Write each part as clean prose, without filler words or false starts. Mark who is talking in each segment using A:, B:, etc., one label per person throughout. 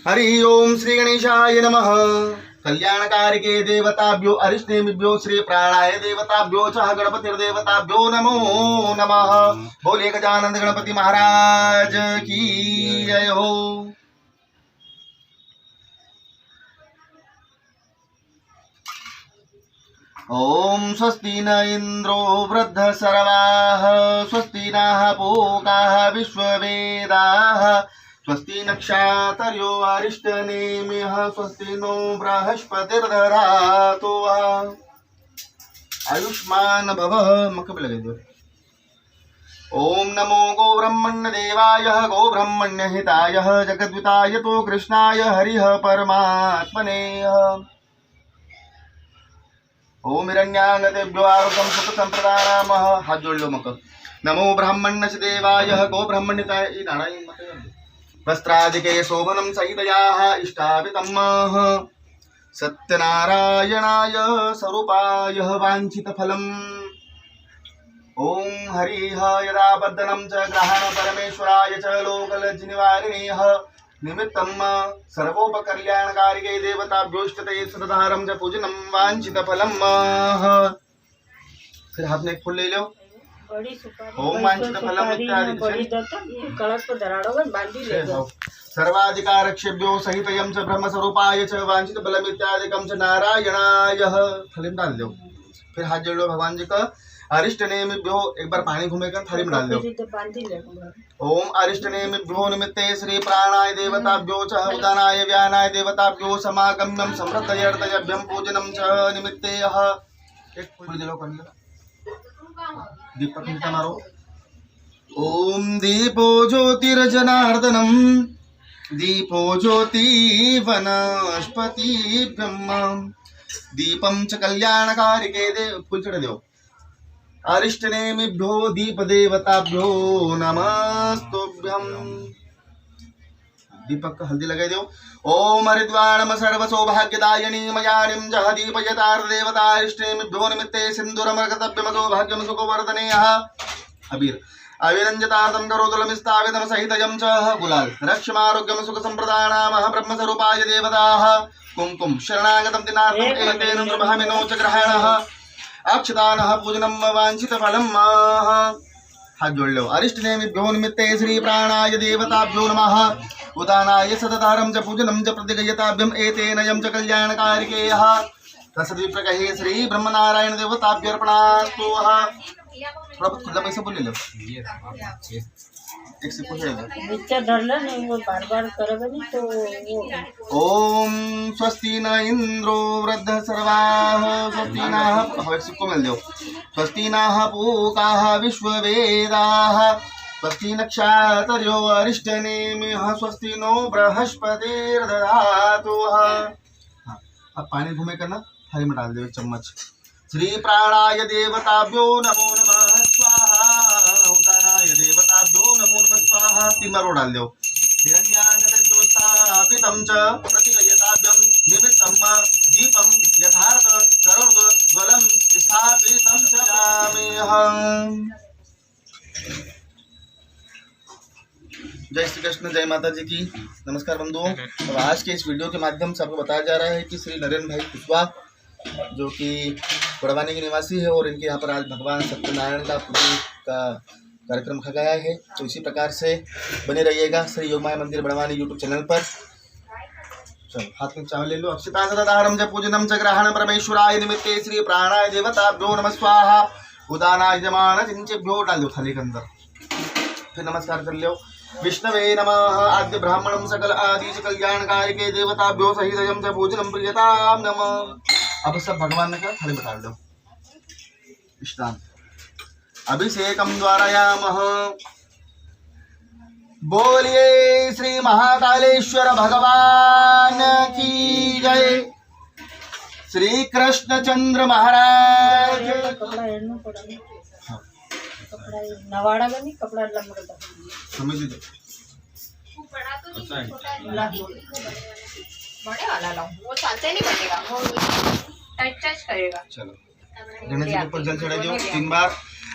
A: हरि ओम श्री गणेशाय नमः। कल्याणकारिके देवताभ्यो अरिष्टेभ्यो श्री प्राणाय देवताभ्यो च गणपतिर्देवताभ्यो नमो नमः। बोले गजानंद गणपति महाराज की जय हो। ओम स्वस्ति न इंद्रो वृद्धसर्वाः स्वस्ति नः पूकाः विश्ववेदाः स्वस्ति नक्षत्र्यो अरिष्टनेमिः स्वस्ति नो बृहस्पतिर्दधातु। आयुष्मान भवः मक्खन लगा दो। ओम नमो गो ब्रह्मण्य देवाय गो ब्रह्मण्य हिताय जगद्विताय तो कृष्णाय हरिः परमात्मने। ओम हिरण्यागतेभ्यो आरुतं सुख संप्रदानामः। हाथ जोड़ लो मक। नमो ब्राह्मण्य देवाय गो ब्रह्मण्यताय नारायण वस्त्रादिके शोभनं सहितयाः इष्टापितम् सत्यनारायणाय स्वरूपाय वाञ्छितफलम्। ओम हरिः यदा बद्धनं च ग्रहण परमेश्वराय च लोकलज्जनिवारिणेः निमित्तं सर्वोपकल्याणकारिके देवताभ्योष्टते सदाधारं च पूजनं वाञ्छितफलम्। फिर हाथ में एक फूल ले लो। ओम वाञ्छितफलम् इत्यादि
B: कलश पर धराड़ो बांधी ले जाओ।
A: सर्वाधिकारक्षेभ्यो सहितयं च ब्रह्मस्वरूपाय च वाञ्छितफलम् इत्यादिकं च नारायणाय फलम डाल दो। फिर हाथ जोड़ लो भगवान जी का। अरिष्टनेमिभ्यो एक बार पानी घूमेगा थाली में डाल दो। ओम अरिष्टनेमिभ्यो निमित्ते श्री प्राणाय देवताभ्यो च उदानाय व्यानाय देवताभ्यो समागम्यं समृद्धयर्दयभ्यं पूजनं च निमित्ते एक फूल दिलो कर लो। दीपक निकल मारो। ओम दीपो ज्योतिर्जनार्दनम दीपो ज्योति वनस्पतिभ्यं दीपं च कल्याणकारिके देव फूल चढ़ दो। अरिष्टनेमिभ्यो दीपदेवताभ्यो नमस्तुभ्यं। दीपक का हल्दी लगा दो। ओम हरिद्वाणम सर्व सौभाग्यदायिनी मयानिं जह दीपयतार्थ देवता अरिष्टनेमिभ्यो निमित्ते सिंदूरमर्कतभ्यम सौभाग्यम सुखवर्धनेयः। अबीर अविरंजतार्थं करोतुलमिस्ताविदं सहितयं च गुलाल रक्षमारोग्यम सुख संप्रदानामः ब्रह्मस्वरूपाय देवताः कुंकुम शरणागतं दिनार्थं एतेन ब्रह्ममिनो च ग्रहणः अक्षतानः पूजनं वाञ्छितफलम्। हाथ जोड़ लो। अरिष्टनेमिभ्यो निमित्ते श्री प्राणाय देवताभ्यो नमः उदानाय सततारं च पूजनं च प्रतिगयताभ्यम् एतेन यं च कल्याणकारिके तस्विप्रकहे श्री ब्रह्मनारायण देवताभ्यर्पणास्तु। थोड़ा बहुत खुला पैसा बोल ले लो। एक से पूछ
B: नीचे धरला नहीं वो बार-बार करेगा नहीं तो वो।
A: ओम स्वस्ति न इंद्रो वृद्धसर्वाः स्वस्ति नः एक सिक्को मिल दो। स्वस्ति नः पूकाः विश्ववेदाः स्वस्ति नक्षत्र्यो अरिष्टनेमिः स्वस्ति नो बृहस्पतिर्दधातु। अब पानी घूमे करना थाली में डाल दो एक चम्मच। श्री प्राणाय देवताभ्यो नमो नमः स्वाहा उदानाय देवताभ्यो नमो नमः स्वाहा। तीन बार वो डाल दो। हिरण्यागतेभ्यो स्थापितं च प्रतिगयताभ्यं निमित्तं दीपं यथार्थ करोर्ध्वलं स्थापितं च याम्यहम्। जय श्री कृष्ण, जय माता जी की। नमस्कार बंधुओं। अब आज के इस वीडियो के माध्यम से आपको बताया जा रहा है कि श्री नरेंद्र भाई कुशवाहा जो कि बड़वानी के निवासी है और इनके यहाँ पर आज भगवान सत्यनारायण का पूजन का कार्यक्रम रखा गया है। तो इसी प्रकार से बने रहिएगा श्री योगमाया मंदिर बड़वानी यूट्यूब चैनल पर। चलो हाथ में चावल ले लो। अक्षता सदाधारं च पूजनं च ग्रहण परमेश्वराय निमित्ते श्री प्राणाय देवताभ्यो नमः स्वाहा उदानाय जमान चिंचेभ्यो डाल दो थाली के अंदर। फिर नमस्कार कर लो। विष्णवे नमः आद्य ब्राह्मणं सकल आदि च कल्याणकारिके देवताभ्यो सहितयं च पूजनं प्रियतां नमः। अब सब भगवान का थाली बता दो। स्नान अभिषेकम द्वारायामः। बोलिए श्री महाकालेश्वर भगवान की जय। श्री कृष्णचंद्र महाराज।
B: कपड़ा नवाड़ा का नहीं कपड़ा लंबा
A: समझ लीजिए।
C: बड़े वाला लाऊं वो चलते नहीं बनेगा वो टच करेगा।
A: चलो गणेश जी के ऊपर जल चढ़ा दो 3 बार।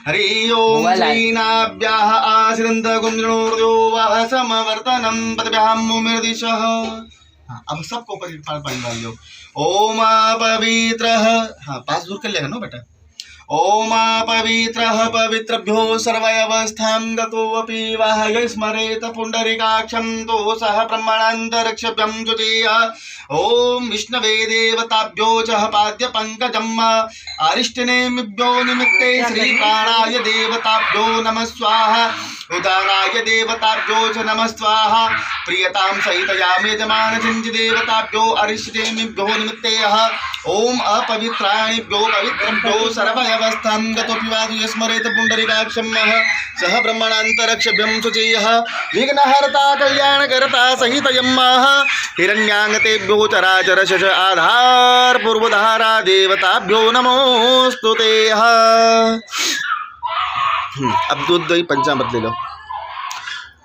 A: हरि ओम श्रीनाभ्याः आश्रिन्द गुंजनोर्यो वः समवर्तनं पदभ्यां मुमिर्दिशः हाँ, अब सबको ऊपर पानी डाल दो। ओम पवित्र, हाँ पास दूर कर लेगा ना बेटा। ओम पवित्रः पवित्रभ्यो सर्वयवस्थां गतोऽपि वाहय स्मरेत पुण्डरीकाक्षं दोषः ब्रह्मणान्तरिक्षभ्यं जुतेय। ओम विष्णवे देवताभ्यो च पाद्यपङ्कजम् अरिष्टनेमिभ्यो निमित्ते श्रीप्राणाय देवताभ्यो नमः स्वाहा। उदानाय देवताभ्यो च नमः स्वाहा। प्रियतां सहितयामे यजमान देवताभ्यो अरिष्टनेमिभ्यो निमित्ते ओम अपवित्राणिभ्यो पवित्रभ्यो सर्वयवस्थां गतोऽपि वाहय स्मरेत पुण्डरीकाक्षं सह ब्रह्मणान्तरिक्षभ्यं शुचेयः। विघ्नहर्ता कल्याणकर्ता सहितयं हिरण्याङ्गतेभ्यो चराचरशश आधार पूर्वधारा देवताभ्यो नमोस्तुते। अब दूध दही पंचामृत ले लो।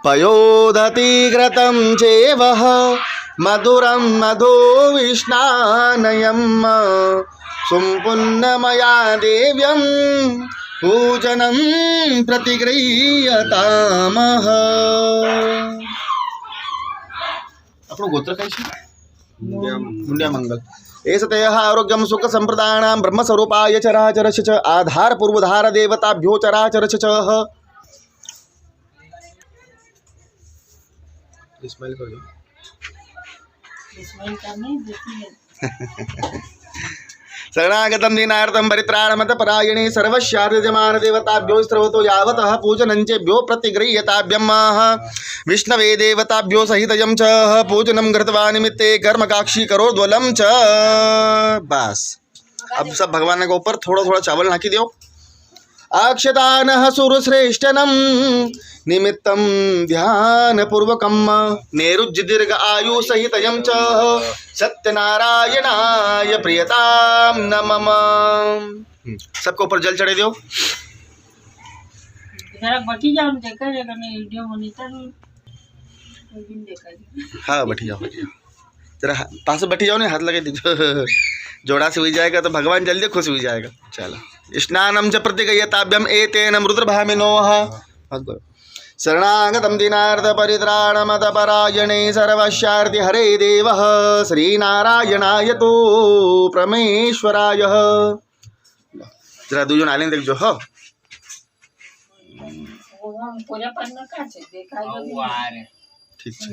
A: पयोदति घृतं चेवः मधुरं मधो विष्णानयं सुम्पुन्नमया देव्यं पूजनं प्रतिगृह्यतामः। આપણું ગોત્ર કઈ છે? મુંડ્યા મંગલ। एषतयः आरोग्यं सुख संप्रदानां ब्रह्मस्वरूपाय चराचरस्य च आधार पूर्वधार देवताभ्यो चराचरस्य च। स्माइल कर दो।
B: स्माइल करने देती है।
A: शरणागतं दीनार्तं परित्राणमतपरायणे सर्वस्यार्यजमान देवताभ्यो स्रवतो यावतः पूजनञ्चेभ्यो प्रतिगृह्यताभ्यं विष्णवे देवताभ्यो सहितयं च पूजनं कृत्वा निमित्ते कर्मकाक्षी करोद्वलं च। बस अब सब भगवान के ऊपर थोड़ा थोड़ा चावल नाखी दो। अक्षतानः सुरश्रेष्ठनं निमित्तं ध्यानपूर्वकं नैरुज्य दीर्घ आयु सहितयं च सत्यनारायणाय प्रियतां नमः। सबको ऊपर जल चढ़े दो।
B: जरा बटी जाओ, देखा जाएगा नहीं वीडियो मॉनिटर देखा।
A: हाँ बैठी जाओ जरा पास से बैठी जाओ ना, हाथ लगे दीजिए। जोड़ा से हुई जाएगा तो भगवान जल्दी खुश हुई जाएगा। चलो स्नानम च प्रतिगयताभ्यम एतेन रुद्रभामिनोः। शरणागतं दीनार्थ परित्राणमतपरायणे सर्वस्यार्ति हरे देवः श्रीनारायणाय तो परमेश्वराय। जरा दूजो नाले देख जो हो
B: पूजा पन्ना का से देखा।
A: ठीक है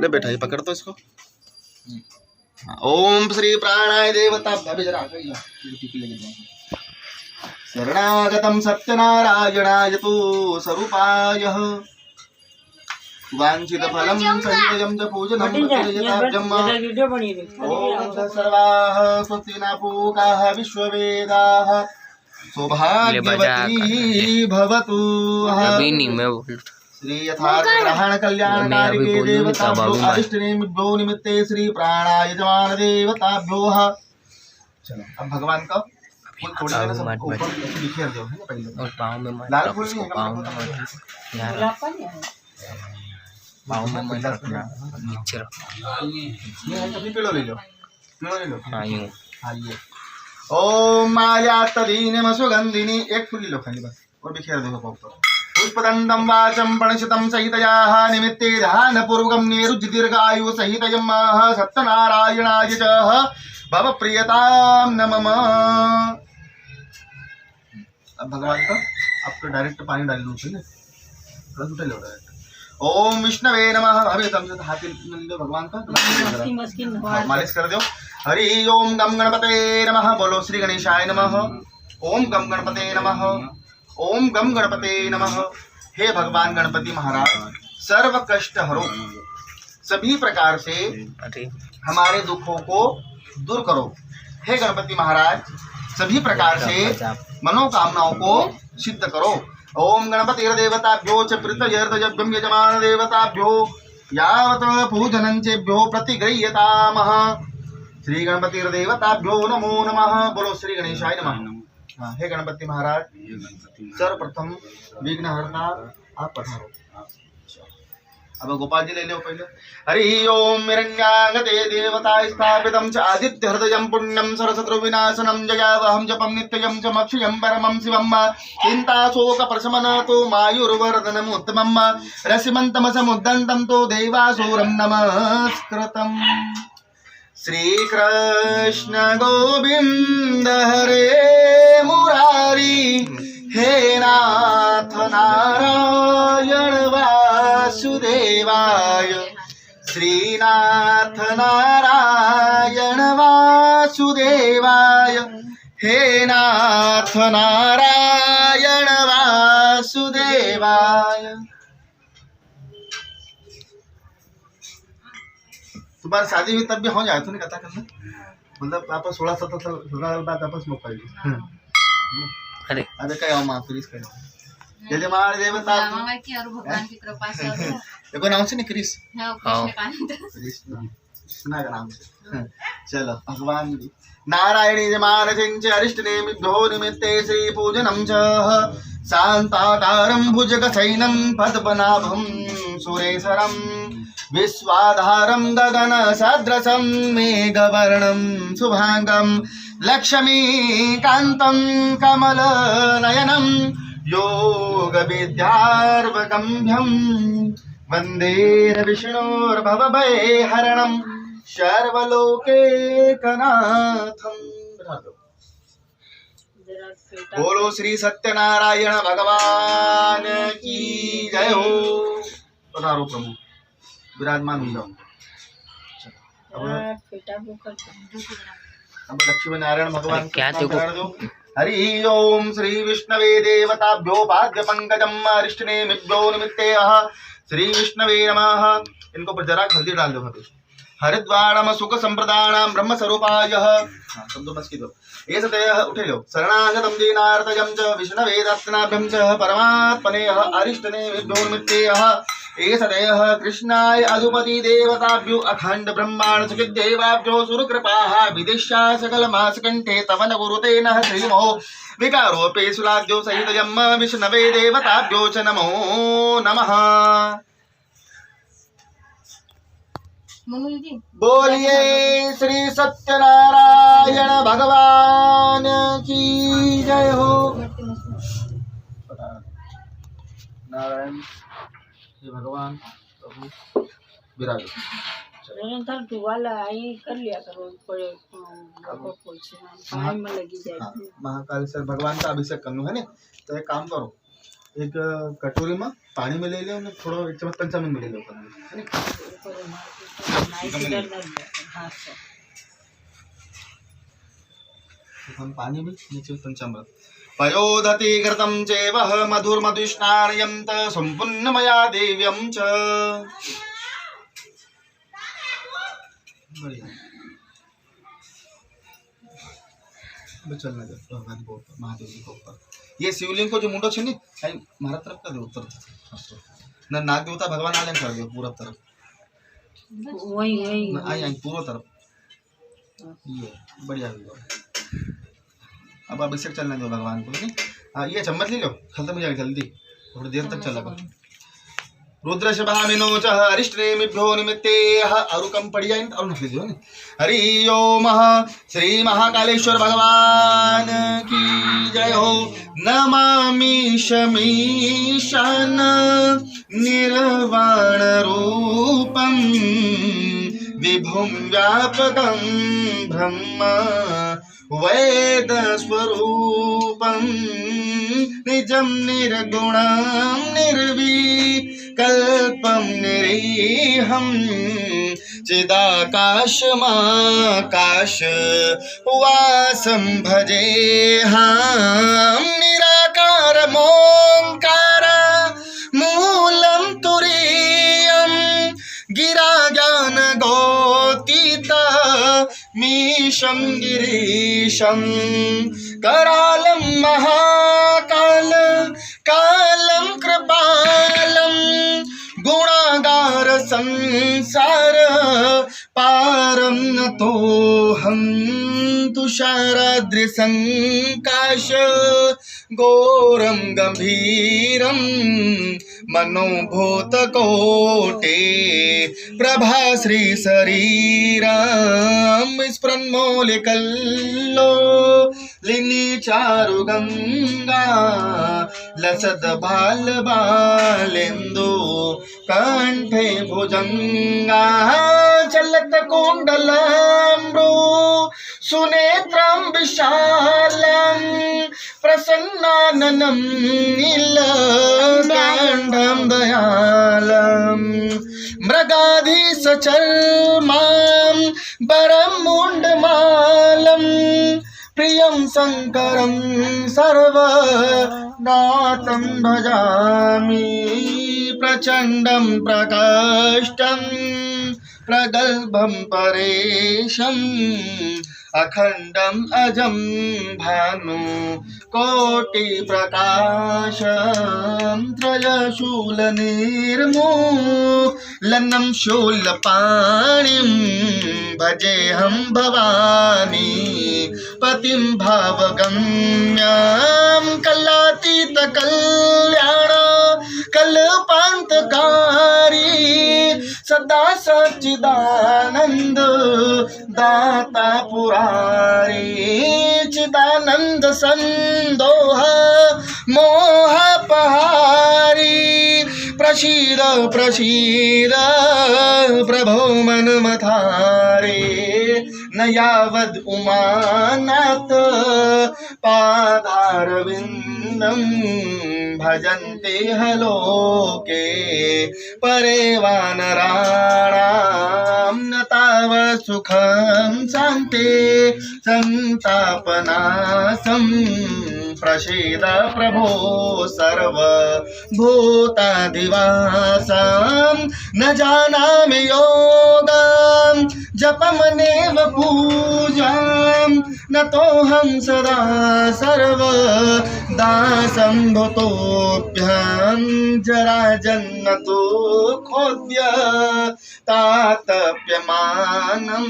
A: ले बेटा ये पकड़ तो इसको। ओम श्री प्राणाय देवता अभी जरा शरणागतं सत्यनारायणाय तो स्वरूपाय वाञ्छितफलं सहितं च पूजनं प्रतिगृह्यताभ्यम्। ओम सर्वाः स्वस्ति न पूकाः विश्ववेदाः सौभाग्यवती भवतु। श्री यथार्थ ग्रहण कल्याणकारिके देवताभ्यो अरिष्टनेमिभ्यो निमित्ते श्री प्राणाय यजमान देवताभ्यो। चलो अब भगवान का फूल थोड़ी देर सब ऊपर बिखेर दो है ना पहले।
D: और पाँव में मत
A: लाल फूल नहीं
D: पाँव में मत यार, पाँव में मत रखना, नीचे रखो।
A: ये हम सभी पेड़ों ले लो, पेड़ों ले लो।
D: हाँ यूँ।
A: हाँ ये ओम मायातदीनम सुगंधिनी एक फूल ले लो खाली बस और बिखेर दो ऊपर। पुष्पदंडं वाचं प्रणशितं सहितयाः निमित्ते ध्यानपूर्वकं नैरुज्य दीर्घायु सहितयं सत्यनारायणाय च भव प्रियतां नमः। अब भगवान का आपको डायरेक्ट पानी डाल लो, ठीक है थोड़ा सा लो डायरेक्ट। ओम विष्णवे नमः। अभी तम से हाथ में लो भगवान का मालिश कर दो। हरि ओम गम गणपते नमः। बोलो श्री गणेशाय नमः। ओम गम गणपते नमः। ओम गम गणपते नमः। हे भगवान गणपति महाराज सर्व कष्ट हरो, सभी प्रकार से हमारे दुखों को दूर करो। हे गणपति महाराज सभी प्रकार से मनोकामनाओं को सिद्ध करो। ओम गणपति देवताभ्यो च प्रीतयर्तयभ्यं यजमान देवताभ्यो यावत् पूजनञ्चेभ्यो प्रतिगृह्यतामः। श्री गणपति देवताभ्यो नमो नमः। बोलो श्री गणेशाय नमः। हाँ हे गणपति महाराज सर्वप्रथम विघ्नहर्ता आप पधारो। अब गोपाल जी ले लो पहले। हरि ओम हिरण्यागते देवता स्थापितं च आदित्य हृदयं पुण्यं सरशत्रु विनाशनं जयावहं जपं नित्यं च मक्षयं परमं शिवं चिन्ताशोक प्रशमनतो मायुर्वर्धनम् उत्तमं रसिमन्तमसमुद्दन्तं तो देवासुरं नमस्कृतम्। श्री कृष्ण गोविंद हरे मुरारी हे नाथ नारायण वासुदेवाय श्रीनाथ नारायण वासुदेवाय हे नाथ नारायण वासुदेवाय। तुम्हारी शादी हुई तब भी हो जाए तो नहीं कथा करना, मतलब आप 16-17 साल बाद आपस में पाएगी।
D: अरे
A: अरे क्या माँ क्रिस कर जय जय माँ देवता
C: मामा की और भगवान की कृपा से और
A: देखो नाम से नहीं क्रिस
C: है कृष्णकांत।
A: कृष्णा का नाम से। चलो भगवान जी नारायणी मानसिंच अरिष्ट नेमिभ्यो निमित्ते श्री पूजनम च शांताकारं भुजगशयनं पद्मनाभं सुरेशरं विश्वाधारं गगन सदृशं मेघवर्णं शुभांगं लक्ष्मीकान्तं कमलनयनं योग विद्यार्वगम्भ्यं वन्दे विष्णोर्भवभयहरणं सर्वलोकैकनाथं। बोलो श्री सत्यनारायण भगवान की जय हो। पधारो प्रभु विराजमान हो जाओ। अब लक्ष्मी नारायण भगवान
D: क्या देखो
A: हरि ओम श्री विष्णवे देवताभ्यो पाद्य पंकजम अरिष्टनेमिभ्यो निमित्ते श्री विष्णवे नमः। इनको पर जरा हल्दी डाल दो भाभी। हरिद्वारम सुख संप्रदानाम ब्रह्म स्वरूपाय समझो बस की दो ये सतय उठे लो शरणागतम दीनार्तजम च विष्णवे दत्तनाभ्यं च परमात्मने अरिष्टनेमिभ्यो निमित्ते ये सतय कृष्णाय अधुपति देवताभ्यो अखंड ब्रह्मांड सुखित देवाभ्यो सुरकृपाः विदिशा सकल मासकंठे तवन गुरुते नः श्रीमो विकारोपे सुलाद्यो सहित जन्म विष्णवे देवताभ्यो च नमो नमः। बोलिए श्री सत्यनारायण भगवान की जय हो। नारायण श्री भगवान प्रभु विराज।
B: कर लिया करो पानी में लगी जाए।
A: महाकाल सर भगवान का अभिषेक कर लो है ना। तो एक काम करो एक कटोरी में पानी में ले लो थोड़ा एक चम्मच पंचामृत में ले लो पानी में नीचे पंचामृत पयोधति घृतं चैव मधुर्मधुष्णार्यन्त सम्पुन्नमया देव्यं च। बढ़िया चलना दे भगवान को ऊपर महादेव जी को ऊपर। ये शिवलिंग को जो मुंडो छे नी महारा तरफ कर दो उत्तर ना नाग देवता भगवान आले कर दो पूरा तरफ
B: वही वही
A: आई पूरा तरफ ये बढ़िया हुआ। अब अभिषेक चलने दो भगवान को नहीं। हाँ ये चम्मच ले लो खत्म हो जाएगा जल्दी थोड़ी देर तक चलेगा। रुद्रशभामिनो च अरिष्टनेमिभ्यो निमित्ते अरुकं पढ़िया और नख लीजिए ना। हरि ओम श्री महाकालेश्वर भगवान की जय हो। नमामि शमीशान निर्वाण रूपं विभुं व्यापकं ब्रह्म वेद स्वरूपं निजं निर्गुणं निर्विकल्पं निरीहं चिदाकाशमाकाश वासं भजेऽहं निराकारमोङ्कार मूलं तुरीयं गिरा ज्ञान गोतीता मीशं गिरीशं करालं महाकाल कालं कृपालं गुणागार संसार पारं नतोऽहं तु तुषाराद्रिसङ्काश घोरं गम्भीरं मनोभूतकोटे प्रभा श्रीशरीरं स्फुरन्मौलिकल्लो लिनि चारुगङ्गा लसद बालेन्दु कंठे भुजंगा चलत कुंडलम्बु सुनेत्रं विशालं प्रसन्नाननं नीलकण्ठं दयालं मृगाधीशचर्मां वरं मुण्डमालं प्रियं शङ्करं सर्वनाथं भजामि प्रचण्डं प्रकाष्टं प्रगल्भं परेशम् अखण्डम् अजं भानु कोटि प्रकाशं त्रयशूलनिर्मूलनं शूलपाणिं भजेऽहं भवानी पतिं भावगम्यां कलातीतकल्याण कल्पान्तकारी सदा सच्चिदानंद दाता पुरारी चिदानंद संदोह मोह पहारी प्रसीद प्रसीद प्रभो मनमथारे न यावद् उमानाथ पादारविन्दं भजन्ते हलोके परे वानराणां न तावत् सुखं शान्ते संतापनाशं प्रसीद प्रभो सर्वभूताधिवासं न जानामि योगं जपमनेव पूजां नतोऽहं सदा सर्वदा सम्भूतोऽभ्यां जराजन्मतो खोद्य तातप्यमानं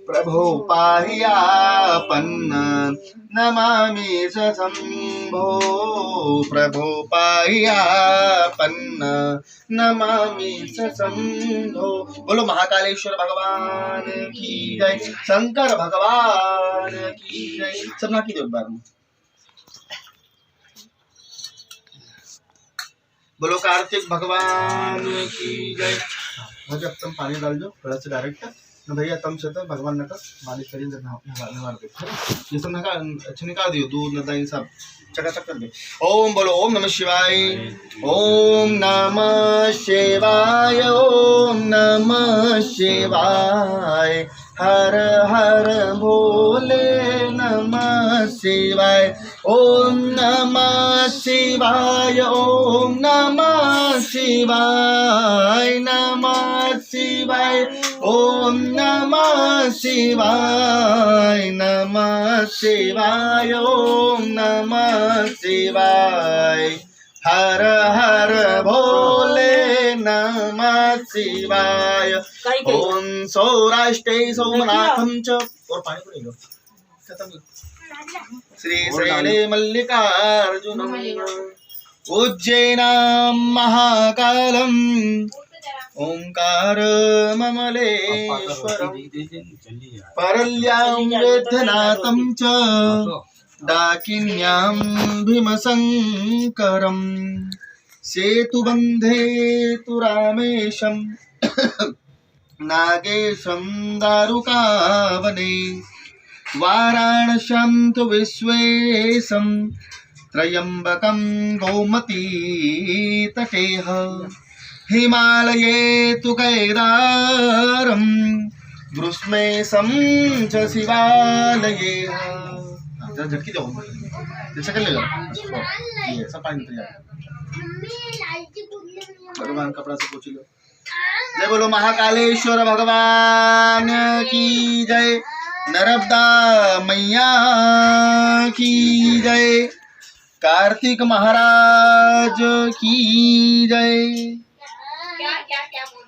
A: प्रभो पाह्यापन्न नमामि स शम्भो प्रभो पाह्यापन्न नमामि स शम्भो। बोलो महाकालेश्वर भगवान की जय, शंकर भगवान की जय। सबना की एक बार में बोलो कार्तिक भगवान की जय। भैया तुम पानी डाल दो थोड़ा सा डायरेक्ट न भैया तम से तो भगवान ने का मालिश करिए जब नहार दे ये सब नका अच्छा निकाल दियो दूध न दही सब चकाचक कर दे। ओम बोलो ओम नमः शिवाय, ओम नमः शिवाय, ओम नमः शिवाय, हर हर भोले नमः शिवाय, ओम नमः शिवाय, ओम नमः शिवाय, नमः शिवाय, ओम नमः शिवाय, नमः शिवाय, ओम नमः शिवाय, हर हर भोले नमः शिवाय, ओम सौराष्ट्रे सोमनाथं च और पानी को ले लो खत्म श्री शैले मल्लिकार्जुनम उज्जैनां महाकालम् ओंकार ममलेश्वरं परल्यां वेद्यनाथं च डाकिन्यां भीमशङ्करं सेतुबन्धे तु रामेशं नागेशं दारुकावने वाराणस्यां तु विश्वेशं त्र्यम्बकं गोमती तटेह हिमालये तु कैदारं ग्रुष्मेशं च शिवालये। जरा झटकी जाओ जैसा कर लेगा ये सब पानी निकल जाएगा। भगवान कपड़ा से पोछ लो। जय बोलो महाकालेश्वर भगवान की जय, नर्मदा मैया की जय, कार्तिक महाराज की जय।
C: क्या क्या क्या बोल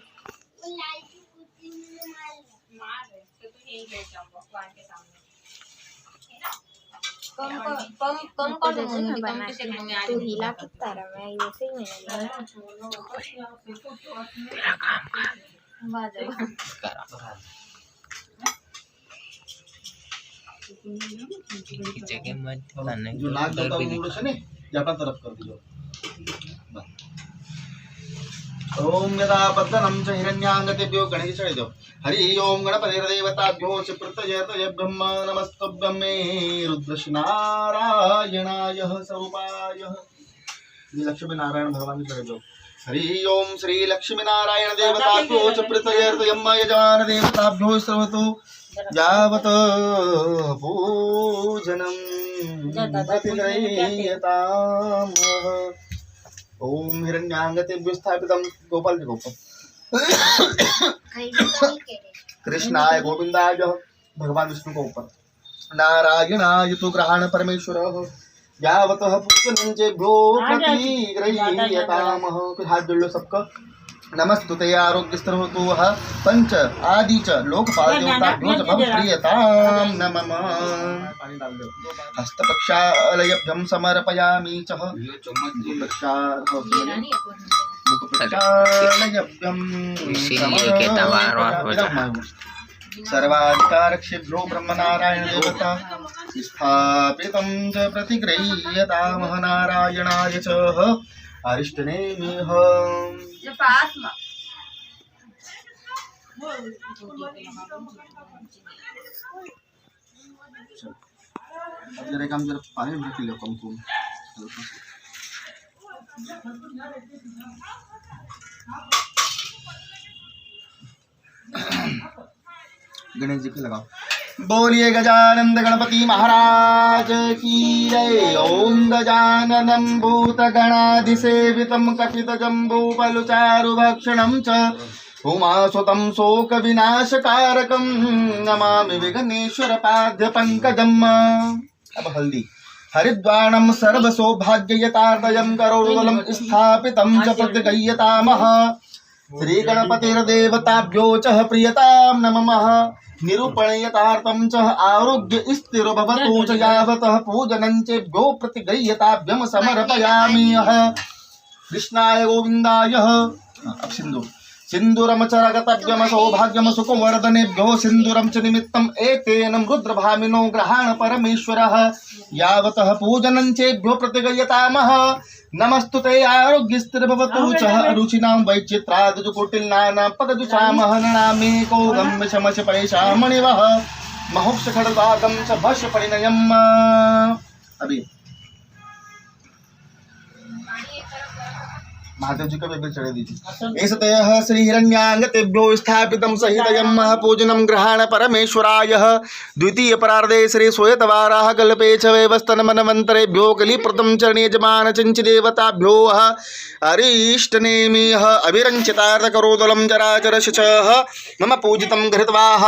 C: मार है तो यही ले जाऊंगा भगवान के सामने। कम कर दूंगी, कम कैसे करूंगी आज?
E: तू हिला कितना रहा, मैं वैसे ही मैंने
D: तेरा काम कर जगह मत करने
A: जो नाक देवता वो मुंड से ने जापा तरफ कर दियो। ओम यदा पद्मनं च हिरण्याङ्गतेभ्यो गणेश चढ़ दो। हरि ओम गणपतिर्देवताभ्यो च प्रत्यजतय ब्रह्म नमस्तभ्यं मे रुद्रश्नारायणाय स्वरूपाय। श्री लक्ष्मी नारायण भगवान चढ़ दो। हरि ओम श्री लक्ष्मी नारायण देवताभ्यो च प्रत्यजतय यजमान देवताभ्यो सर्वतो यावत् पूजनं प्रतिगृह्यताम्। ओम हिरण्याङ्गतेभ्यो स्थापितं गोपाल जी गोपाल कृष्णाय गोविंदाय भगवान विष्णु को ऊपर नारायणाय तु ग्रहण परमेश्वरः यावतः पूजनंचेभ्यो प्रतिगृह्यतामः। फिर हाथ जोड़ लो सबका। नमस्तुते आरोग्य सर्वतो पंच आदि च लोकपाल देवताभ्यो च भव प्रियतां नमः। हस्तप्रक्षालयभ्यं समर्पयामि च मुखप्रक्षालयभ्यं सर्वाधिकारक्षेभ्यो ब्रह्मनारायण देवता स्थापितं च प्रतिगृह्यतामः। नारायणाय च अरिष्टनेमिः।
C: पास में
A: जरा काम जरा पानी में रख लो कम को। गणेश जी को लगाओ। बोलिए गजानंद गणपति महाराज की जय। ओम गजाननं भूतगणाधिसेवितं कपितजम्बूफलचारुभक्षणं च उमासुतं शोकविनाशकारकं नमामि विघ्नेश्वर पाद्यपङ्कजम्। अब हल्दी हरिद्वाणं सर्वसौभाग्ययतार्दयं करोडुदलं स्थापितं च प्रतिगृह्यतामः। श्रीगणपतिर्देवताभ्यो च प्रियतां नमः। निरूपणयतार्थं च आरोग्य स्थिरो भवतु च यावतः पूजनं चेभ्यो प्रतिगृह्यताभ्यं समर्पयामि। कृष्णाय गोविन्दाय। अब सिंदूर सिंदूरम च रगतभ्यम सौभाग्यम सुखवर्धनेभ्यो सिंदूरम च निमित्तम् एतेन रुद्रभामिनो ग्रहाण परमेश्वरः यावतः पूजनं चेभ्यो प्रतिगृह्यतामः। नमस्तुते आरोग्यस्थिर्भवतु च रुचिनां वैचित्रादुकोटिल्नानां पदजुषामः नणामेको गम्यशमश पैशामणिवः महोक्ष खड्वागं च भस्य परिणयम्। अभी महादेव जी का भी चढ़ा दीजिए। एषतयः श्री हिरण्याङ्गतेभ्यो स्थापितं सहितयं पूजनं ग्रहाण परमेश्वराय। द्वितीय परार्धे श्री श्वेतवाराः कल्पे च वैवस्तनमन्वन्तरेभ्यो कलिप्रदं चरणे यजमान चञ्चदेवताभ्यो अरिष्टनेमिः अभिरञ्चितार्थकरोदलं जराचरशचः मम पूजितं घृत्वाः।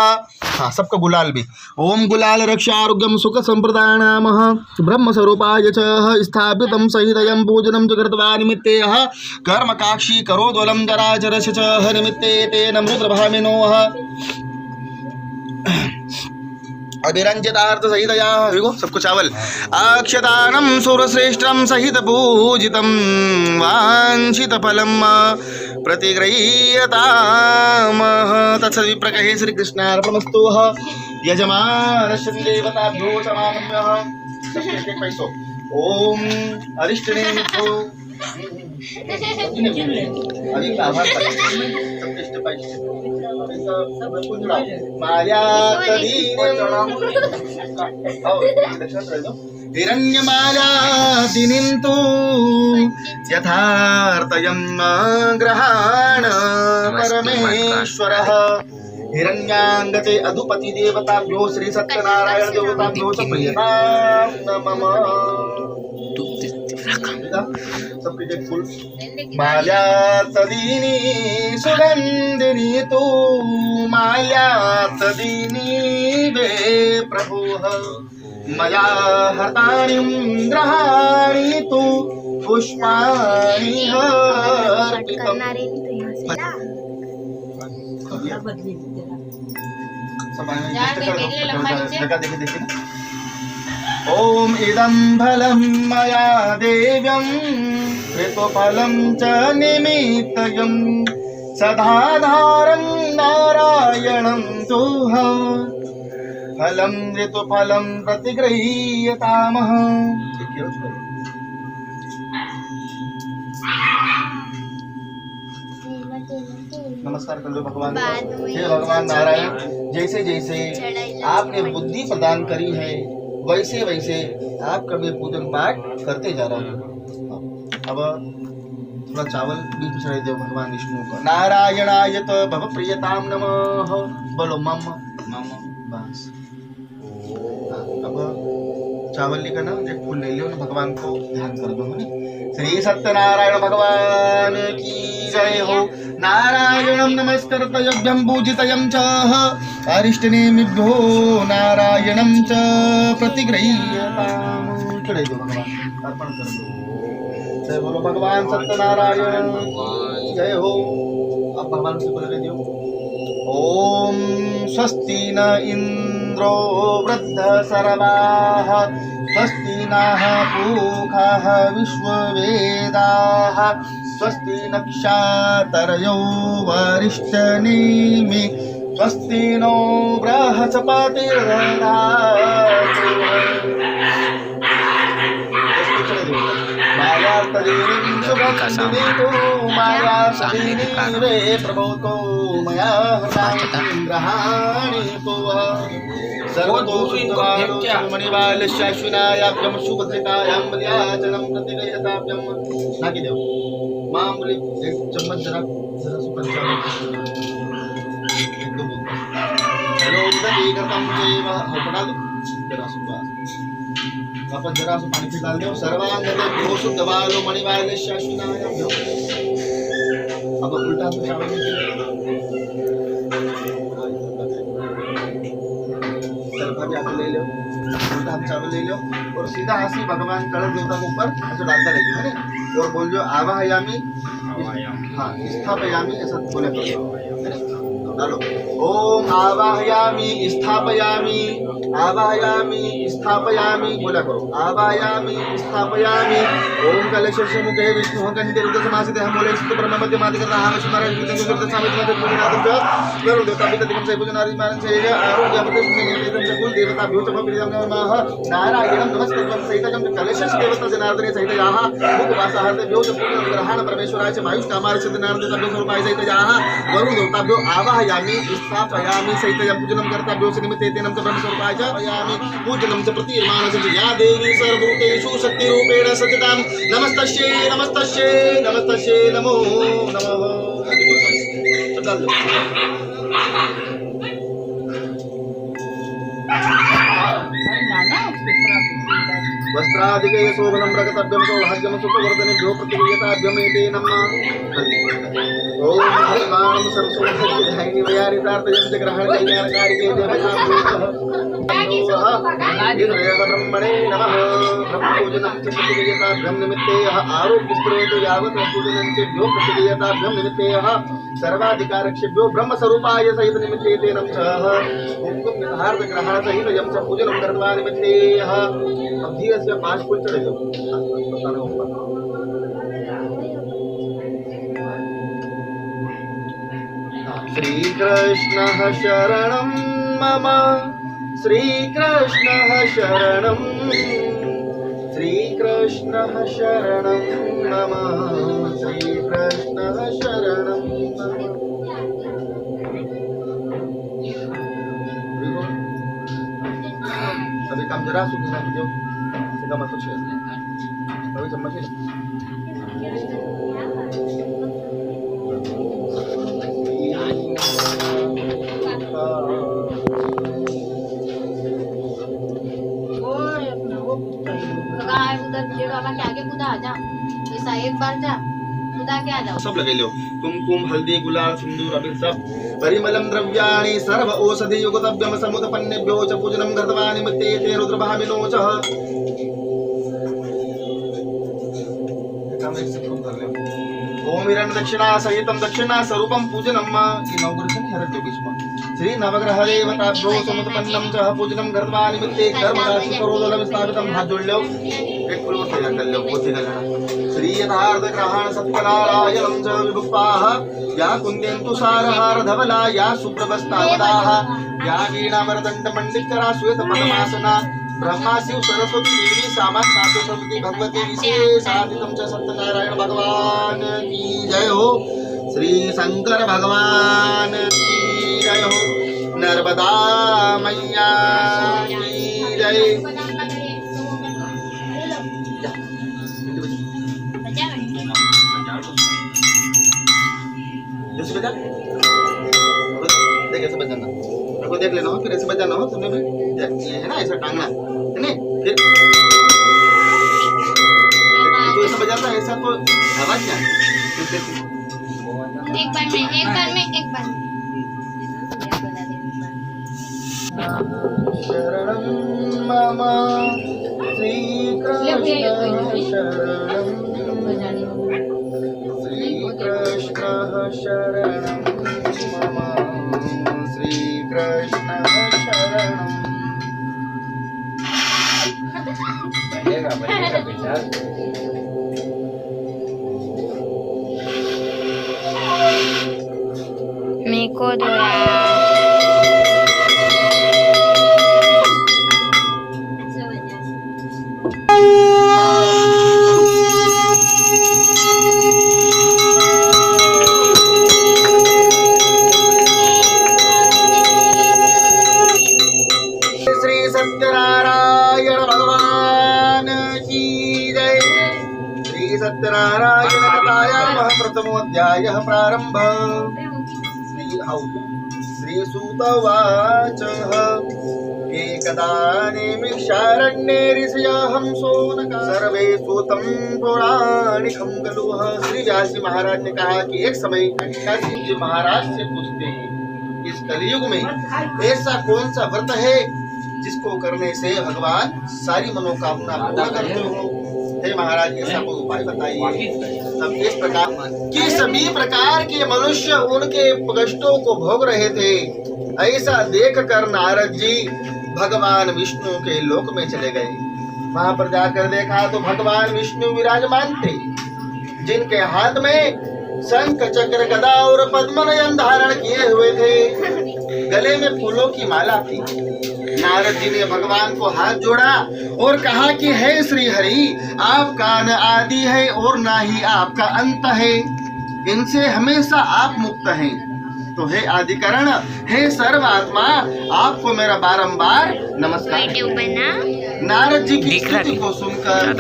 A: हाँ सबका गुलाल भी। ओम गुलाल रक्षा आरोग्यम सुख संप्रदानामः ब्रह्मस्वरूपाय च स्थापितं सहितयं पूजनं च कृत्वा निमित्ते कर्मकाक्षी करोद्वलं जराचरस्य च निमित्ते तेन रुद्रभामिनोः अभिरञ्जितार्थ सहितया विगो सबको चावल अक्षदानं सुरश्रेष्ठं सहित पूजितं वाञ्छित फलं प्रतिगृह्यतामः। तत्सविप्रकहे श्री कृष्णार्पणमस्तु। यजमानस्य देवताभ्यो समागम्यः पैसो ओम अरिष्टनेमिभ्यो अभी आभार हिरण्यमालादिनीं तु यथार्थयं ग्रहाण परमेश्वरः। हिरण्याङ्गते अधुपति देवताभ्यो श्री सत्यनारायण देवताभ्यो च प्रियतां नमः। सबके फुल माया तदीनी सुगंधिनी तू माया तदीनी वे प्रभु मया हतानिं ग्रहाणि तु पुष्पाणि अर्पितम्। ओम इदं फलं मया देव्यं ऋतुफलं च निमित्तयं सदाधारं नारायणं तुह्यं फलं ऋतुफलं प्रतिगृह्यतामः। नमस्कार कर लो भगवान को। हे भगवान नारायण, जैसे जैसे आपने बुद्धि प्रदान करी है वैसे वैसे आपका भी पूजन पाठ करते जा रहा हूँ। अब थोड़ा चावल बीच में चढ़ा दो भगवान विष्णु को। नारायणाय तो भव प्रियताम नमः। बोलो मम मम बस। अब चावल लेकर ना एक फूल ले लो ना, भगवान को ध्यान कर दो। श्री सत्यनारायण भगवान की जय हो। नारायणं नमस्कृत्य पूजितयं च अरिष्टनेमिभ्यो नारायणं च प्रतिगृह्यताम्। चढ़े दो भगवान, अर्पण कर दो। जय बोलो भगवान सत्यनारायण जय हो। अब भगवान से बोल दो ओम स्वस्ति न इंद्रो वृद्धसर्वाः स्वस्ति नः पूषा विश्ववेदाः स्वस्ति नक्षत्रयो वरिष्ठनेमि स्वस्ति नो बृहस्पतिर्दधातु। प्रभोतो मया ग्रहाणि मणिवालश्याश्विनायाभ्यं सुभद्रिकायां मध्याचनं प्रतिगृह्यताभ्यं। नाकी देव मामूली एक चम्मच जरा जरा सु पंचामृत एकदम हेलो उदती करतम चैव पड़ा दो जरा सु वापस जरा सु पानी फिर डाल दो। सर्वांगो शुद्ध बालो मणिवालश्याश्विनायाभ्यं। अब उल्टा से चावल ले लो, उल्टा चावल ले लो और सीधा हंसी भगवान कलश देवता के ऊपर ऐसे डालता रहिए, है ना। और बोल जो आवाहयामी, हाँ स्थापयामी, ऐसा बोले डालो। ओम आवाहयामी स्थापयामी आवाहयामी स्थापयामी बोला करो। आवाहयामी स्थापयामी। ओम कलशस्य मुखे विष्णु कंठे रुद्र समासिते हम बोले स्तु ब्रह्म मध्य मादि करना हम सुनारायण विष्णु गुरुदेव सामित मध्य पूजनादं च गुरु देवता पितृकं से पूजनारि मानं से आरोग्य मध्य निमित्तं च कुल देवता भ्यो च प्रियं नमः। नारायणं नमस्कृतं सहितं कलशस्य देवता जनार्दने सहित याः मुखवासाः भ्यो च पूजनं ग्रहण परमेश्वराय च मायुष कामार सिद्ध नारद तभ्यो स्वरूपाय सहित याः वरुण देवताभ्यो आवाहयामि स्थापयामि सहित पूजनं कर्तव्यो च निमित्ते तेनं च ब्रह्म स्वरूपाय यामि पूजनं च प्रतीयमानस्य या देवी सर्वभूतेषु शक्तिरूपेण सतितां नमस्तस्यै नमस्तस्यै नमस्तस्यै नमो नमः। वस्त्रादिके शोभनं प्रकटव्यं सौभाग्यं सुखवर्धनेभ्यो प्रतिगृह्यताभ्यं एते नमः। ओम भगवान् सरस्वती वयारितार्थयं च ग्रहणकल्याणकारिके ब्रह्मणे नमः। ब्रह्मपूजनं च प्रतिगृह्यताभ्यं निमित्ते यः आरोग्यस्त्रोतो यावत् पूजनं च भ्यो प्रतिगृह्यताभ्यं निमित्ते यः सर्वाधिकारक्षेभ्यो ब्रह्मस्वरूपाय सहित निमित्ते तेन च मुक्तं यथार्थ ग्रहण सहित यं च पूजनं कृत्वा निमित्ते यः अभ्यस्य 5 फूल चढ़े दो। श्री कृष्ण शरणं मम श्री कृष्ण शरणं श्री कृष्ण शरणं मम श्री कृष्ण शरणं मम। अभी काम जरा सुनना कीजिए, सीधा मत छेड़ अभी चम्मच ही
C: बाबा के आगे कूदा आजा, ऐसा एक बार जा कूदा के आ जाओ।
A: सब लगे लो कुमकुम हल्दी गुलाल सिंदूर अबीर सब परिमलम द्रव्याणि सर्व औषधि युगतव्यम समुदपन्नेभ्यो च पूजनं कृत्वा निमित्ते ते रुद्रभामिनो च। ओम हिरण्य दक्षिणा सहितं दक्षिणा स्वरूपं पूजनम। ये नवग्रह हिरण्य श्री नवग्रह देवताभ्यो समुत्पन्नम च पूजनम घृत्वा निमित्ते गर्भदासी करोदलम स्थापितम। हाथ जोड़ लो, एक फ्लोर तैयार कर लो, पोथी कर लेना। श्री यथार्थ ग्रहण सत्यनारायणं च विभुक्ताः या कुन्देन्तु सारहार धवला या सुप्रभस्तावदाः या वीणावरदण्ड मंडितकरा श्वेत पद्मासना ब्रह्मा शिव सरस्वती देवी सामंत मातु सरस्वती भगवती विशेषादितम च सत्यनारायण भगवान की जय हो। श्री शंकर भगवान की जय हो। नर्मदा मैया की जय। जैसे बजा देख, ऐसे बजाना, मेरे को देख लेना हो, फिर ऐसे बजाना हो, तुमने भी ये है ना ऐसा टांगना है नहीं, फिर तो ऐसा बजाता है, ऐसा तो आवाज क्या है?
C: एक बार में
A: शरणं मम श्री कृष्ण शरणं मम श्री कृष्ण शरणं।
E: मेरे को दो यार।
A: श्री सत्यनारायण भगवान की जय। श्री सत्यनारायण कथायाः प्रथमोऽध्यायः प्रारम्भ। श्री सूत उवाच एकदा नेमिषारण्ये ऋषयः हंसोनका सर्वे सूतं पौराणिकं खलु। श्री व्यास जी महाराज ने कहा कि एक समय काशी जी महाराज से पूछते हैं, इस कलयुग में ऐसा कौन सा व्रत है जिसको करने से भगवान सारी मनोकामना पूर्ण करते हो? हे महाराज, ऐसा कोई उपाय बताइए। तब इस प्रकार कि सभी प्रकार के मनुष्य उनके कष्टों को भोग रहे थे। ऐसा देखकर नारद जी भगवान विष्णु के लोक में चले गए। वहां पर जाकर देखा तो भगवान विष्णु विराजमान थे, जिनके हाथ में शंख चक्र गदा और पद्मनयन धारण किए हुए थे। गले में फूलों की माला थी। नारद जी ने भगवान को हाथ जोड़ा और कहा कि हे श्री हरि, आपका न आदि है और न ही आपका अंत है, इनसे हमेशा आप मुक्त हैं। तो हे आदिकरण, हे सर्वात्मा, आपको मेरा बारंबार नमस्कार। नारद जी की स्तुति को सुनकर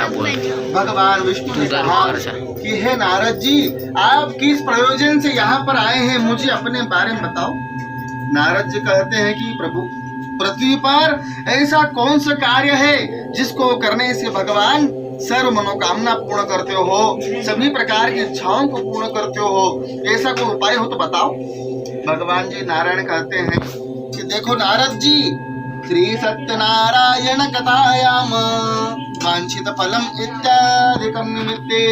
A: भगवान विष्णु ने कहा कि हे नारद जी, आप किस प्रयोजन से यहाँ पर आए हैं, मुझे अपने बारे में बताओ। नारद जी कहते हैं कि प्रभु, पृथ्वी पर ऐसा कौन सा कार्य है जिसको करने से भगवान सर्व मनोकामना पूर्ण करते हो, सभी प्रकार की इच्छाओं को पूर्ण करते हो? ऐसा कोई उपाय हो तो बताओ। भगवान जी नारायण कहते हैं कि देखो नारद जी, श्री सत्यनारायण कथायाम वांछित फलम इत्यादिकं निमित्ते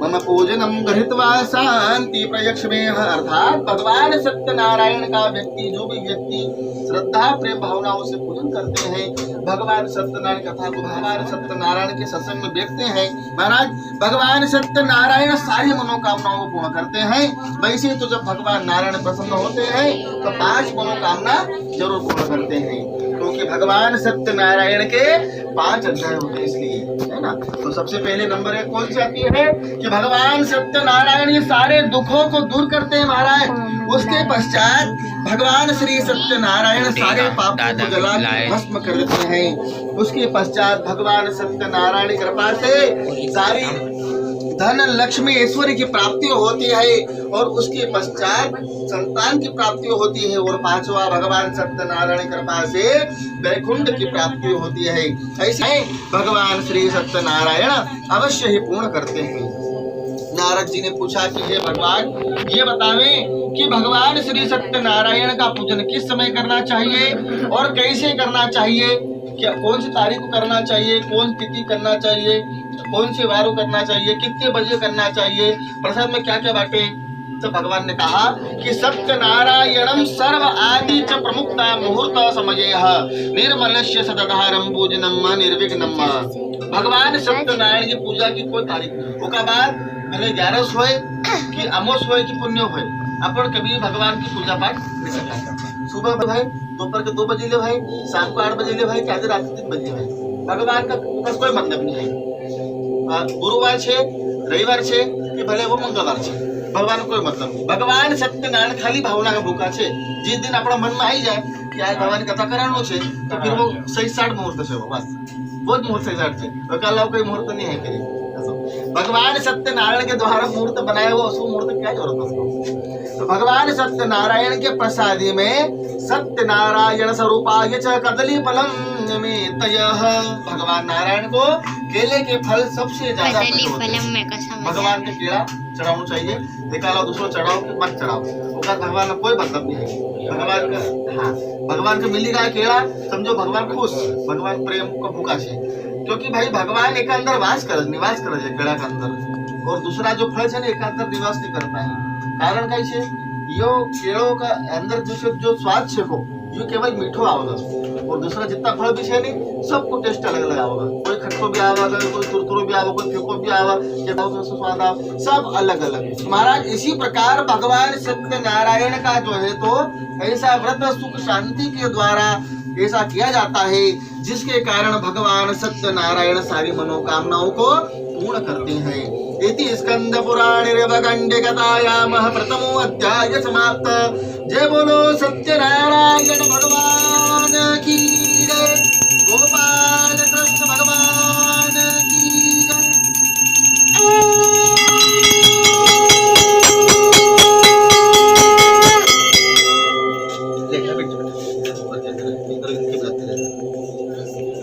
A: मम पूजनम गृहीत्वा शांति प्रयक्षमेह। अर्थात भगवान सत्यनारायण का व्यक्ति, जो भी व्यक्ति श्रद्धा प्रेम भावनाओं से पूजन करते हैं, भगवान सत्यनारायण कथा को, भगवान सत्यनारायण के सत्संग में देखते हैं, महाराज भगवान सत्यनारायण सारी मनोकामनाओं को पूर्ण करते हैं। वैसे तो जब भगवान नारायण प्रसन्न होते हैं तो 5 मनोकामना जरूर पूर्ण करते हैं, क्योंकि भगवान सत्यनारायण के 5 अध्याय होते हैं, इसलिए, है ना। तो सबसे पहले नंबर 1 कौन सी आती है कि भगवान सत्यनारायण ये सारे दुखों को दूर करते हैं महाराज। उसके पश्चात भगवान श्री सत्यनारायण सारे पापों को जला के भस्म कर देते हैं। उसके पश्चात भगवान सत्यनारायण की कृपा से सारी धन लक्ष्मी ऐश्वर्य की प्राप्ति होती है, और उसके पश्चात संतान की प्राप्ति होती है, और 5वां भगवान सत्यनारायण की कृपा से वैकुंठ की प्राप्ति होती है। ऐसे भगवान श्री सत्यनारायण अवश्य ही पूर्ण करते हैं। नारद जी ने पूछा कि हे भगवान, ये बतावें कि भगवान श्री सत्यनारायण का पूजन किस समय करना चाहिए और कैसे करना चाहिए? क्या कौन सी तारीख को करना चाहिए, कौन तिथि करना चाहिए, कौन से वारों करना चाहिए, कितने बजे करना चाहिए, प्रसाद में क्या क्या बांटे? तो भगवान ने कहा कि सत्यनारायणम सर्व आदि च प्रमुक्ता मुहूर्त समयः निर्मलस्य सतधारम पूजनम निर्विघ्नम। भगवान सत्यनारायण की पूजा की कोई तारीख नहीं, उसका बाद भले 11 होए कि अमोस होए कि पुण्य होए, अपन कभी भगवान की पूजा पाठ नहीं सकता। सुबह में भाई, दोपहर के 2 बजे ले भाई, शाम को 8 बजे ले भाई, क्या रात 3 बजे भाई, भगवान का कोई मतलब नहीं है। गुरुवार छे, रविवार छे कि भले वो मंगलवार छे, भगवान कोई मतलब नहीं। भगवान सत्यनारायण खाली भावना का भूखा छे। जिस दिन अपना मन में आई जाए कि आज भगवान कथा करानो छे तो फिर वो सही 60 मुहूर्त से वो बस वो જ मुहूर्त 60 છે, तो कल कोई मुहूर्त नहीं है कहीं। भगवान सत्यनारायण के द्वारा मुहूर्त बनाया हुआ उसको मुहूर्त क्या जरूरत है उसको। तो भगवान सत्यनारायण के प्रसादी में सत्यनारायण स्वरूपाय च कदली फलम निमित्तयः, भगवान नारायण को केले के फल सबसे ज्यादा भगवान के केला चढ़ाना चाहिए। देखा लो दूसरों चढ़ाओ कि मत चढ़ाओ, उसका भगवान कोई मतलब नहीं है। भगवान का हाँ भगवान को मिली गया केला, समझो भगवान खुश, भगवान प्रेम को भूखा है, क्योंकि भाई भगवान एक अंदर निवास कर केड़ा के अंदर, और दूसरा जो फल है ना एक अंदर निवास नहीं करता है। कारण कैसे यो केड़ों का अंदर जो स्वाद है को यो केवल मीठो आवेगा, और दूसरा जितना फल भी है नहीं सबको टेस्ट अलग अलग आवेगा, कोई खट्टो भी आवेगा, कोई तुरतुरो भी आवेगा, कोई फीको भी आवेगा, स्वाद आवे सब अलग अलग। महाराज इसी प्रकार भगवान सत्यनारायण का जो है तो ऐसा व्रत सुख शांति के द्वारा ऐसा किया जाता है जिसके कारण भगवान सत्यनारायण सारी मनोकामनाओं को पूर्ण करते हैं। इति स्कंद पुराणे रेवगंडे कथायामः प्रथमो अध्याय समाप्त। जय बोलो सत्यनारायण भगवान की जय, गोपाल कृष्ण भगवान की जय।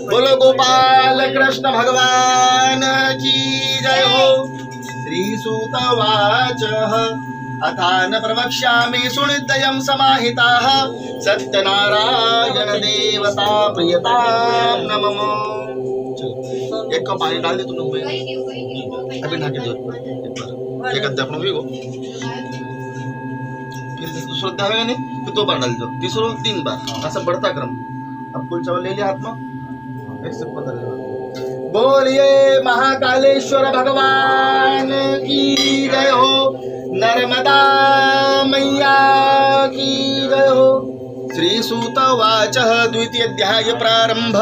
A: बोलो गोपाल कृष्ण भगवान की जय हो। श्रीसूत उवाच अथान प्रवक्ष्यामि सुनिर्दयं समाहिताः सत्यनारायण देवता प्रियतां नमः। एक कप पानी डाल दे तुम लोग, अभी ढक दो एक अध्यापन भी हो, फिर दूसरा अध्याय होगा नहीं, फिर 2 बार डाल दो, तीसरा 3 बार, ऐसा बढ़ता क्रम। अब कुल चावल ले लिया हाथ में, एक से पता लगा। बोलिए महाकालेश्वर भगवान की जय हो, नर्मदा मैया की जय हो। श्री सूत उवाच द्वितीय अध्याय प्रारंभ।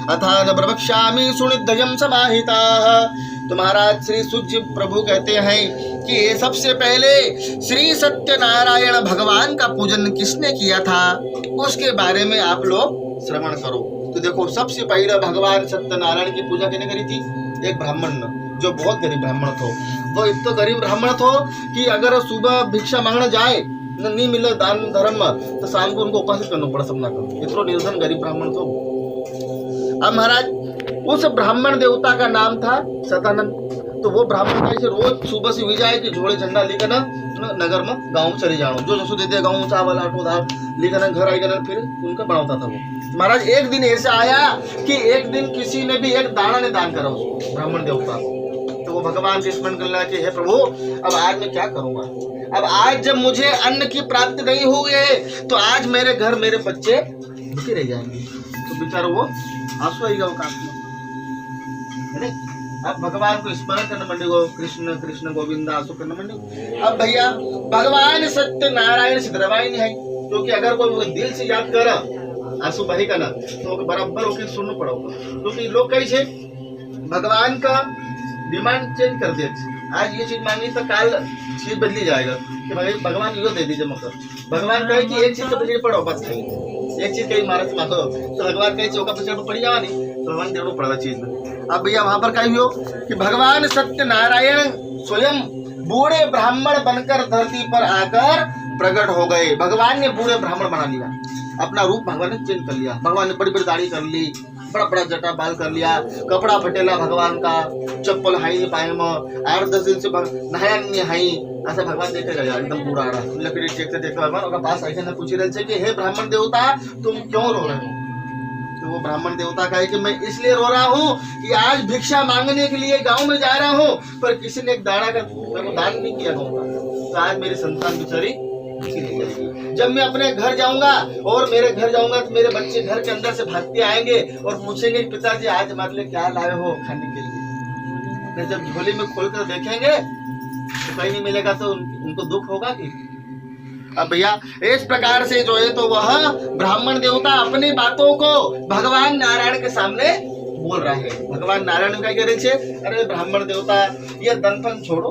A: अथान प्रवक्ष्यामि सुनिर्दयं समाहिताः। तो महाराज श्री सूत जी प्रभु कहते हैं कि सबसे पहले श्री सत्यनारायण भगवान का पूजन किसने किया था उसके बारे में आप लोग श्रवण करो। तो देखो सबसे पहले भगवान सत्यनारायण की पूजा किसने करी थी? एक ब्राह्मण जो बहुत गरीब ब्राह्मण थो। वो इतना गरीब ब्राह्मण थो कि अगर सुबह भिक्षा मांगने जाए नहीं मिले दान धर्म तो शाम को उनको उपासित करना पड़ा, सब ना करो, इतना निर्धन गरीब ब्राह्मण थो। अब महाराज उस ब्राह्मण देवता का नाम था सतानंद। तो वो ब्राह्मण कैसे रोज सुबह से हुई जाए कि झोड़े झंडा लेकर ना नगर में गाँव में चले जाओ, जो जसो देते गाँव में चावल आटो दाल लेकर घर आई कर फिर उनका बनाता था वो। महाराज एक दिन ऐसा आया कि एक दिन किसी ने भी एक दाना ने दान करा उसको, ब्राह्मण देवता। तो वो भगवान से स्मरण करना कि हे प्रभु अब आज मैं क्या करूंगा, अब आज जब मुझे अन्न की प्राप्ति नहीं हुई है तो आज मेरे घर मेरे बच्चे भूखे रह जाएंगे। तो बेचारा वो आंसू आएगा वो काम में। अब भगवान को स्मरण करने मंडे को कृष्ण कृष्ण गोविंद आंसू करने मंडे। अब भैया भगवान सत्यनारायण से दरवाई नहीं है, क्योंकि अगर कोई दिल से याद कर आंसू बहेगा ना तो बराबर होकर सुनना पड़ेगा। क्योंकि लोग कैसे भगवान का डिमांड चेंज कर दे, आज ये चीज मांगी तो काल चीज बदली जाएगा कि भाई भगवान यो दे दीजिए। मतलब भगवान कहे कि एक चीज तो पीछे पड़ो बस नहीं, एक चीज कहीं मारा मांगो तो भगवान कहे चौका पीछे पड़ जावा नहीं तो भगवान देना पड़ेगा चीज में। अब भैया वहां पर कही हो कि भगवान सत्यनारायण स्वयं बूढ़े ब्राह्मण बनकर धरती पर आकर प्रकट हो गए। भगवान ने बूढ़े ब्राह्मण बना लिया, अपना रूप भगवान ने चेंज कर लिया। भगवान ने बड़ी बड़ी दाढ़ी कर ली, बड़ा बड़ा जटा बाल कर लिया, कपड़ा फटेला भगवान का, चप्पल हाई पाए में 8-10 दिन से नहाया नहीं हाई, ऐसा भगवान देखेगा यार एकदम पूरा आ रहा लकड़ी चेक से देखा भगवान और पास ऐसे न पूछ रहे थे कि हे ब्राह्मण देवता तुम क्यों रो रहे हो। तो तो वो ब्राह्मण देवता कहे कि मैं इसलिए रो रहा हूँ कि आज भिक्षा मांगने के लिए गांव में जा रहा हूँ, पर किसी ने एक दाना का मेरे को दान नहीं किया गाँव का, तो आज मेरी संतान बेचारी भूखी रह जाएगी। जब मैं अपने घर जाऊंगा और मेरे घर जाऊंगा तो मेरे बच्चे घर के अंदर से भागते आएंगे और पूछेंगे पिताजी आज हमारे लिए क्या लाए हो खाने के लिए। जब झोली में खोल कर देखेंगे तो कहीं नहीं मिलेगा तो उनको दुख होगा कि। अब भैया इस प्रकार से जो है तो वह ब्राह्मण देवता अपनी बातों को भगवान नारायण के सामने बोल रहा है। भगवान नारायण क्या कह रहे थे, अरे ब्राह्मण देवता ये दंतन छोड़ो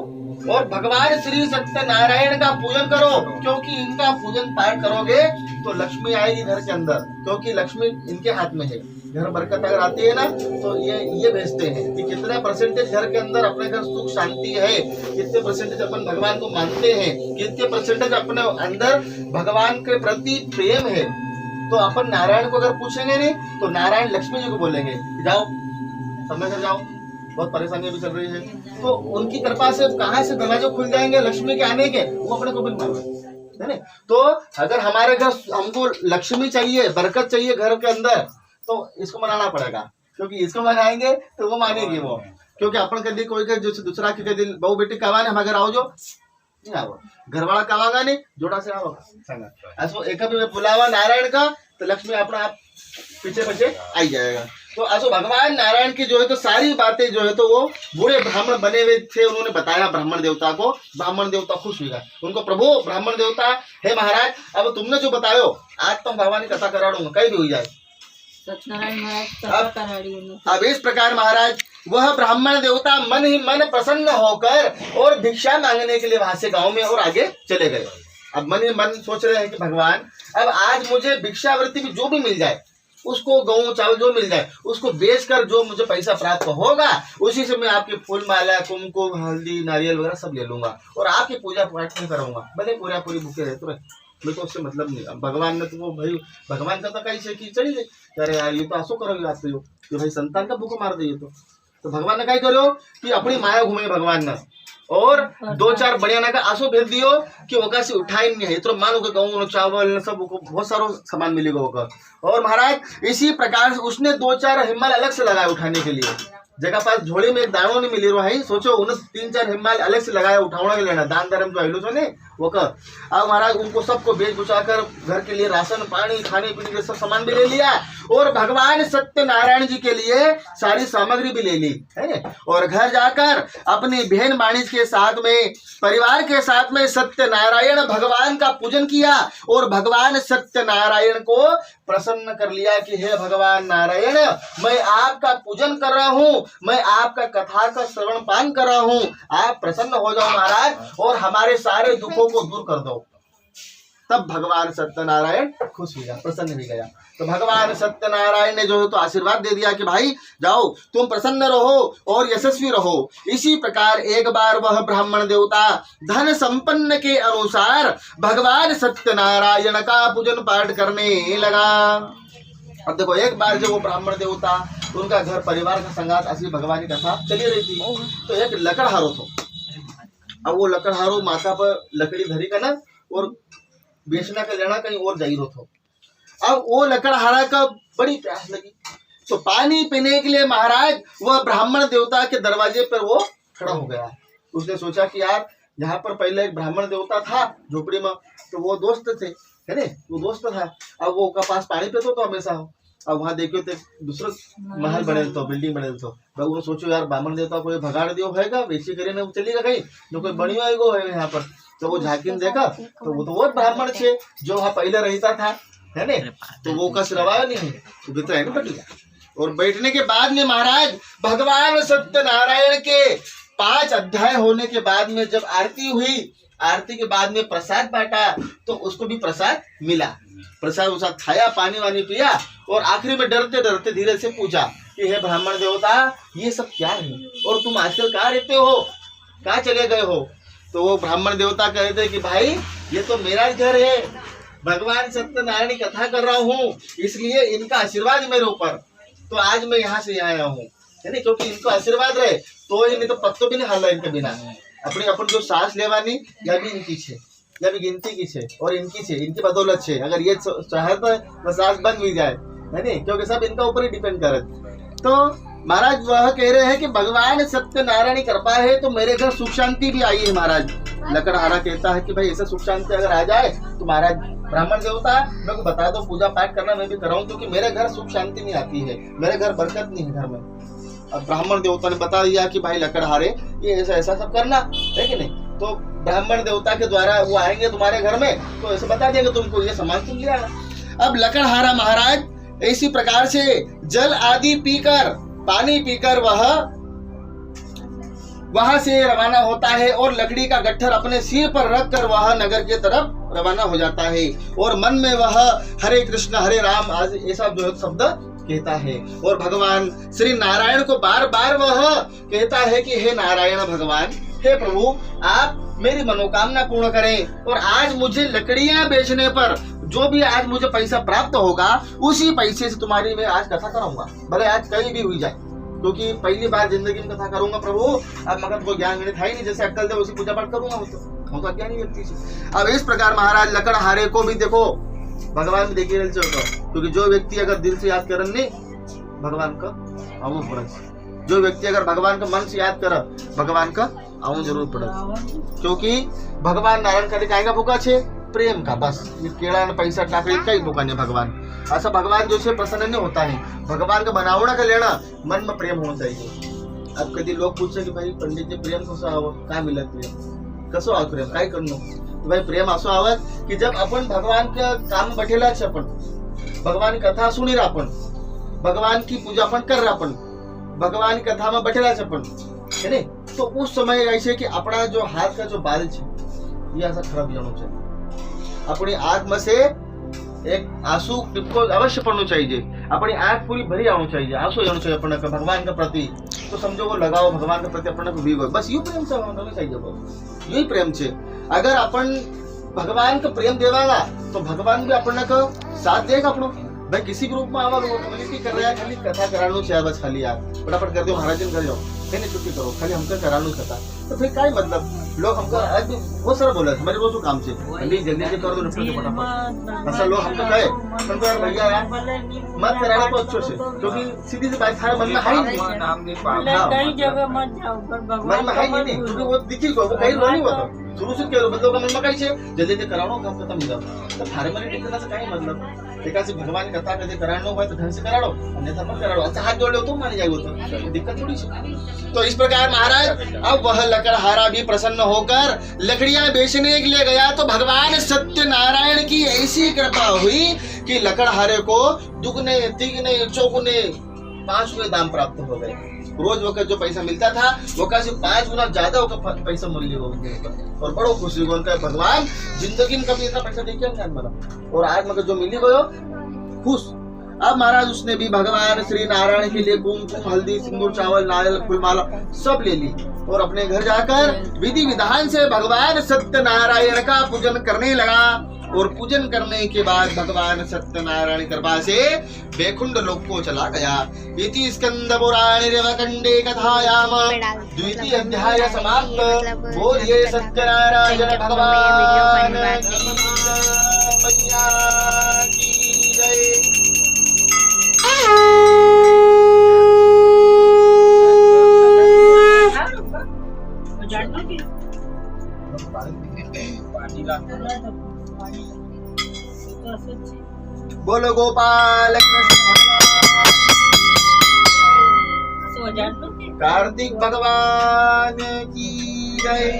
A: और भगवान श्री सत्यनारायण का पूजन करो, क्योंकि इनका पूजन पाठ करोगे तो लक्ष्मी आएगी घर के अंदर, क्योंकि लक्ष्मी इनके हाथ में है। घर बरकत अगर आती है ना तो ये भेजते हैं कि कितने परसेंटेज घर के अंदर अपने घर सुख शांति है, कितने परसेंटेज अपन भगवान को मानते हैं, कितने परसेंटेज अपने अंदर भगवान के प्रति प्रेम है। तो अपन नारायण को अगर पूछेंगे नहीं तो नारायण लक्ष्मी जी को बोलेंगे जाओ समय से जाओ, बहुत परेशानियां भी चल रही है। तो उनकी कृपा से कहाँ से दरवाजे खुल जाएंगे लक्ष्मी के आने के, वो अपने को भी मालूम है ना। तो अगर हमारे घर हमको लक्ष्मी चाहिए, बरकत चाहिए घर के अंदर, तो इसको मनाना पड़ेगा, क्योंकि इसको मनाएंगे तो वो मानेगी वो। क्योंकि अपन कभी कोई के जो दूसरा के कभी बहु बेटी कवाने हम अगर आओ जो नहीं आओ, घर वाला कवागा नहीं जोड़ा से आओ ऐसा एक बुलावा नारायण का तो लक्ष्मी अपना आप पीछे पीछे आई जाएगा। तो ऐसा भगवान नारायण की जो है तो सारी बातें जो है तो वो बूढ़े ब्राह्मण बने हुए थे, उन्होंने बताया ब्राह्मण देवता को। ब्राह्मण देवता खुश हुआ, उनको प्रभु ब्राह्मण देवता हे महाराज अब तुमने जो बतायो आज तो भगवान की कथा करा दूंगा कहीं भी हो जाए।
B: सत्यनारायण महाराज कथा करा रही।
A: अब इस प्रकार महाराज वह ब्राह्मण देवता मन ही मन प्रसन्न होकर और भिक्षा मांगने के लिए वहां से गांव में और आगे चले गए। अब मन ही मन सोच रहे हैं कि भगवान अब आज मुझे भिक्षावृत्ति भी जो भी मिल जाए, उसको गेहूं चावल जो मिल जाए उसको बेचकर जो मुझे पैसा प्राप्त होगा उसी से मैं आपके फूल माला कुमकुम हल्दी नारियल वगैरह सब ले लूंगा और आपकी पूजा पाठ में करूंगा, भले पूरा पूरी भूखे रहते रहे, मैं तो उससे मतलब नहीं। अब भगवान ने तो वो भाई भगवान का तो कैसे की चढ़ी गई, अरे यार ये तो आंसू करोगे आप तो ये भाई संतान का भूख मार दिए। तो भगवान ने क्या करो कि अपनी माया घूमे भगवान ने और 2-4 बढ़िया का आंसू भेज दियो कि वो कैसे उठाई नहीं है, तो मान लो गेहूं चावल सब बहुत सारा सामान मिलेगा होगा। और महाराज इसी प्रकार से उसने 2-4 हिम्मत अलग से लगाए उठाने के लिए, जगह पास झोली में एक दाणों नहीं मिली रहा है, सोचो उन्हें 3-4 हिम्मत अलग से लगाया उठाने के लेना दान धर्म जो आइलो ने वो कर। अब महाराज उनको सबको बेच बुचा कर घर के लिए राशन पानी खाने पीने के सब सामान भी ले लिया और भगवान सत्यनारायण जी के लिए सारी सामग्री भी ले ली है। और घर जाकर अपनी बहन वाणिज के साथ में परिवार के साथ में सत्यनारायण भगवान का पूजन किया और भगवान सत्यनारायण को प्रसन्न कर लिया कि हे भगवान नारायण मैं आपका पूजन कर रहा हूँ, मैं आपका कथा का श्रवण पान कर रहा हूँ, आप प्रसन्न हो जाओ महाराज और हमारे सारे दुखों को दूर कर दो। तब भगवान सत्यनारायण खुश हो गया, प्रसन्न हो गया। तो भगवान सत्यनारायण ने जो है तो आशीर्वाद दे दिया कि भाई जाओ तुम प्रसन्न रहो और यशस्वी रहो। इसी प्रकार एक बार वह ब्राह्मण देवता धन संपन्न के अनुसार भगवान सत्यनारायण का पूजन पाठ करने लगा। अब देखो एक बार जब वो ब्राह्मण देवता उनका घर परिवार का संगात असली भगवान की कथा चली रही थी, तो एक लकड़हारो था। अब वो लकड़हारो माथा पर लकड़ी धरी का ना और बेचना का लेना कहीं और जाई रहो थो। अब वो लकड़हारा का बड़ी प्यास लगी तो पानी पीने के लिए महाराज वह ब्राह्मण देवता के दरवाजे पर वो खड़ा हो गया। उसने सोचा कि यार यहाँ पर पहले एक ब्राह्मण देवता था झोपड़ी में, तो वो दोस्त थे है ना, वो दोस्त था। अब वो का पास पानी पे तो हमेशा हो। अब वहाँ देखियो तो दूसरा महल बने तो बिल्डिंग बने तो भाई वो सोचो यार ब्राह्मण देवता कोई भगाड़ दियो हैगा बेची करे ना चलेगा कहीं जो कोई बनी आएगो है यहाँ पर। तो वो झाकिन देखा तो वो ब्राह्मण छे जो वहाँ पहले रहता था है ना, तो वो कस रवाया नहीं तो भीतर है ना बढ़िया। और बैठने के बाद में महाराज भगवान सत्यनारायण के 5 अध्याय होने के बाद में जब आरती हुई, आरती के बाद में प्रसाद बांटा तो उसको भी प्रसाद मिला। प्रसाद उसा खाया पानी वानी पिया और आखिरी में डरते डरते धीरे से पूछा कि हे ब्राह्मण देवता ये सब क्या है और तुम आजकल कहाँ रहते हो, कहाँ चले गए हो। तो वो ब्राह्मण देवता कहते हैं कि भाई ये तो मेरा घर है, भगवान सत्यनारायण की कथा कर रहा हूँ इसलिए इनका आशीर्वाद मेरे ऊपर, तो आज मैं यहाँ से आया हूँ है ना, क्योंकि इनको आशीर्वाद रहे तो ही नहीं तो पत्तों भी नहीं हाला इनके बिना। अपनी अपन जो सांस लेवानी या भी इनकी छे या भी गिनती की छे और इनकी छे, इनकी बदौलत छे। अगर ये चाहे तो सांस बंद भी जाए है नहीं, क्योंकि सब इनका ऊपर ही डिपेंड करे। तो महाराज वह कह रहे हैं कि भगवान सत्यनारायण की कृपा है तो मेरे घर सुख शांति भी आई है। महाराज लकड़हारा कहता है कि भाई ऐसा सुख शांति अगर आ जाए तो महाराज ब्राह्मण देवता मेरे को बता दो, पूजा पाठ करना मैं भी कराऊं, क्योंकि मेरे घर सुख शांति नहीं आती है, मेरे घर बरकत नहीं है घर में। अब ब्राह्मण देवता ने बता दिया कि भाई लकड़हारे ये ऐसा ऐसा सब करना है कि नहीं, तो ब्राह्मण देवता के द्वारा वो आएंगे तुम्हारे घर में तो ऐसे बता देंगे तुमको ये सामान तुम ले आना। अब लकड़हारा महाराज इसी प्रकार से जल आदि पीकर, पानी पीकर वहां से रवाना होता है और लकड़ी का गट्ठर अपने सिर पर रखकर वह नगर के तरफ रवाना हो जाता है और मन में वह हरे कृष्ण हरे राम आज ऐसा जो शब्द कहता है। और भगवान श्री नारायण को बार बार वह कहता है कि हे नारायण भगवान, हे प्रभु, आप मेरी मनोकामना पूर्ण करें और आज मुझे लकड़ियां बेचने पर जो भी आज मुझे पैसा प्राप्त होगा उसी पैसे से तुम्हारी मैं आज कथा कराऊंगा, भले आज कहीं भी हुई जाए, क्योंकि पहली बार जिंदगी में कथा करूंगा प्रभु। अब मगर वो ज्ञान मेरे था ही नहीं, जैसे अक्कल दे उसी पूजा पाठ करूंगा, वो तो अज्ञानी व्यक्ति से। अब इस प्रकार महाराज लकड़हारे को भी देखो भगवान भी देखिए रहे चलता, क्योंकि जो व्यक्ति अगर दिल से याद करन नहीं भगवान का आऊ पड़े, जो व्यक्ति अगर भगवान का मन से याद कर भगवान का आऊ जरूर पड़े, क्योंकि भगवान नारायण का दिखाएगा भूखा छे प्रेम का, बस ये केड़ा ने पैसा टाकड़ी कई भूखा नहीं भगवान। ऐसा भगवान जो से प्रसन्न नहीं होता है, भगवान का बनावड़ा का लेना मन में प्रेम होना चाहिए। अब कभी लोग पूछे कि भाई पंडित जी प्रेम कसो आव, काय मिलत प्रेम कसो आव, प्रेम काय करनो, तो भाई प्रेम असो आवत कि जब अपन भगवान के काम बैठेला छे, अपन भगवान की कथा सुनी रहा, अपन भगवान की पूजा अपन कर रहा, अपन भगवान की कथा में बैठेला छे अपन, है नहीं, तो उस समय ऐसे कि अपना जो हाथ का जो बाल छे ये ऐसा खराब जाना चाहिए, अपनी आंख में से एक आंसू टिपको अवश्य पड़ना चाहिए, अपनी आंख पूरी भरी आना चाहिए, आंसू जाना चाहिए अपने का भगवान के प्रति, तो समझो वो लगाओ भगवान के प्रति अपने को भी हो, बस यू प्रेम से होना चाहिए, यही प्रेम छे। अगर अपन भगवान का प्रेम देवागा तो भगवान भी अपने को साथ देगा अपनो, भाई किसी भी रूप में आवा कम्युनिटी कर रहा है, खाली कथा करानो चाहिए, बस खाली यार फटाफट कर दो महाराज कर जाओ, नहीं छुट्टी करो, खाली हमका करानो कथा, तो फिर क्या मतलब लोग हमको आज बहुत सारा बोला हमारे रोज काम से जल्दी जल्दी से कर दो निपट फटाफट, ऐसा लोग हमको कहे हमको यार भैया यार मत कराना तो अच्छे से, क्योंकि सीधी सी बात थारे मन में है ही नहीं,
B: कई जगह मत जाओ पर भगवान
A: मन में है ही नहीं, क्योंकि वो दिखी को वो कहीं नहीं होता, शुरू से कह लो मतलब का मन में कहीं से जल्दी जल्दी करानो काम खत्म हो जाओ, तो थारे मन में करना से क्या मतलब, देखा से भगवान कथा कदे करानो हो तो ढंग से कराड़ो, अन्यथा मत कराड़ो, अच्छा हाथ जोड़ लो तो मान जाएगा, तो दिक्कत थोड़ी सी। तो इस प्रकार महाराज अब वह लकड़हारा भी प्रसन्न होकर लकड़ियां बेचने के लिए गया, तो भगवान सत्यनारायण की ऐसी कृपा हुई कि लकड़हारे को दुगने तिगने चौगुने 5 गुने दाम प्राप्त हो गए। रोज वक्त जो पैसा मिलता था वो का 5 गुना ज्यादा होकर पैसा मूल्य हो गया, और बड़ो खुशी हो उनका भगवान जिंदगी में कभी इतना पैसा देखिए नहीं, और आज मगर जो मिली गयो खुश। अब महाराज उसने भी भगवान श्री नारायण के लिए कुमकुम हल्दी सिंदूर चावल नारियल फूलमाला सब ले ली और अपने घर जाकर विधि विधान से भगवान सत्यनारायण का पूजन करने लगा, और पूजन करने के बाद भगवान सत्यनारायण कृपा से वैकुंठ लोक को चला गया। इति स्कंद पुराणे रेवकंडे कथायाम द्वितीय अध्याय समाप्त। बोलिए सत्यनारायण भगवान की जय। बोलो गोपाल कार्तिक भगवान की जय।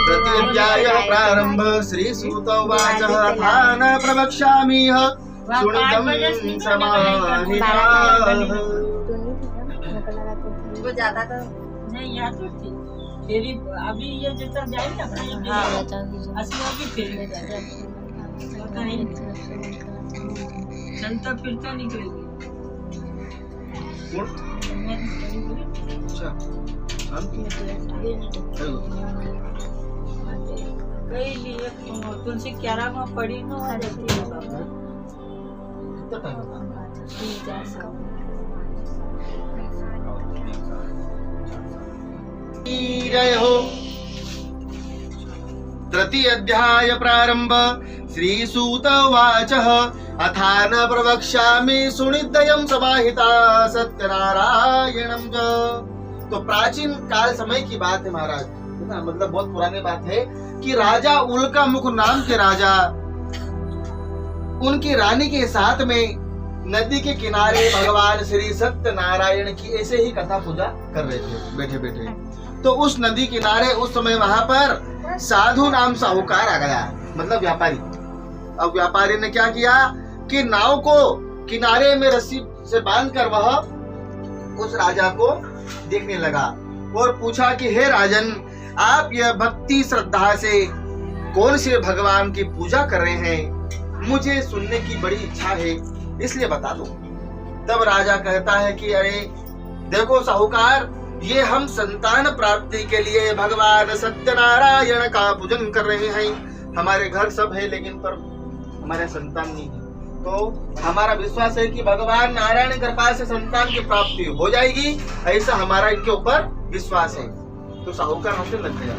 A: तृतीयाध्याय प्रारंभ। श्री सूत उवाच अथान प्रवक्ष्यामि सुनितं समाहिताः।
C: वो ज्यादा का
B: नहीं याद होती तेरी अभी ये जैसा जाएगा असली अभी फिर चलता फिरता निकलेगी। कई लिए तुलसी क्यारा में पड़ी न हो जाती
A: जय हो। तृतीय अध्याय प्रारंभ। श्रीसूत उवाच अथा न प्रवक्ष्यामि सुनिर्दयं समाहिता सत्यनारायणं च। तो प्राचीन काल समय की बात है महाराज, मतलब बहुत पुरानी बात है कि राजा उल्का मुख नाम के राजा उनकी रानी के साथ में नदी के किनारे भगवान श्री सत्यनारायण की ऐसे ही कथा पूजा कर रहे थे बैठे बैठे। तो उस नदी किनारे उस समय वहां पर साधु नाम साहूकार आ गया, मतलब व्यापारी। अब व्यापारी ने क्या किया कि नाव को किनारे में रस्सी से बांधकर वह उस राजा को देखने लगा और पूछा कि हे राजन, आप यह भक्ति श्रद्धा से कौन से भगवान की पूजा कर रहे हैं? मुझे सुनने की बड़ी इच्छा है, इसलिए बता दो। तब राजा कहता है कि अरे देखो साहूकार, ये हम संतान प्राप्ति के लिए भगवान सत्यनारायण का पूजन कर रहे हैं। हमारे घर सब है लेकिन पर हमारे संतान नहीं है, तो हमारा विश्वास है कि भगवान नारायण की कृपा से संतान की प्राप्ति हो जाएगी, ऐसा हमारा इनके ऊपर विश्वास है। तो साहूकार हंसने लग गया,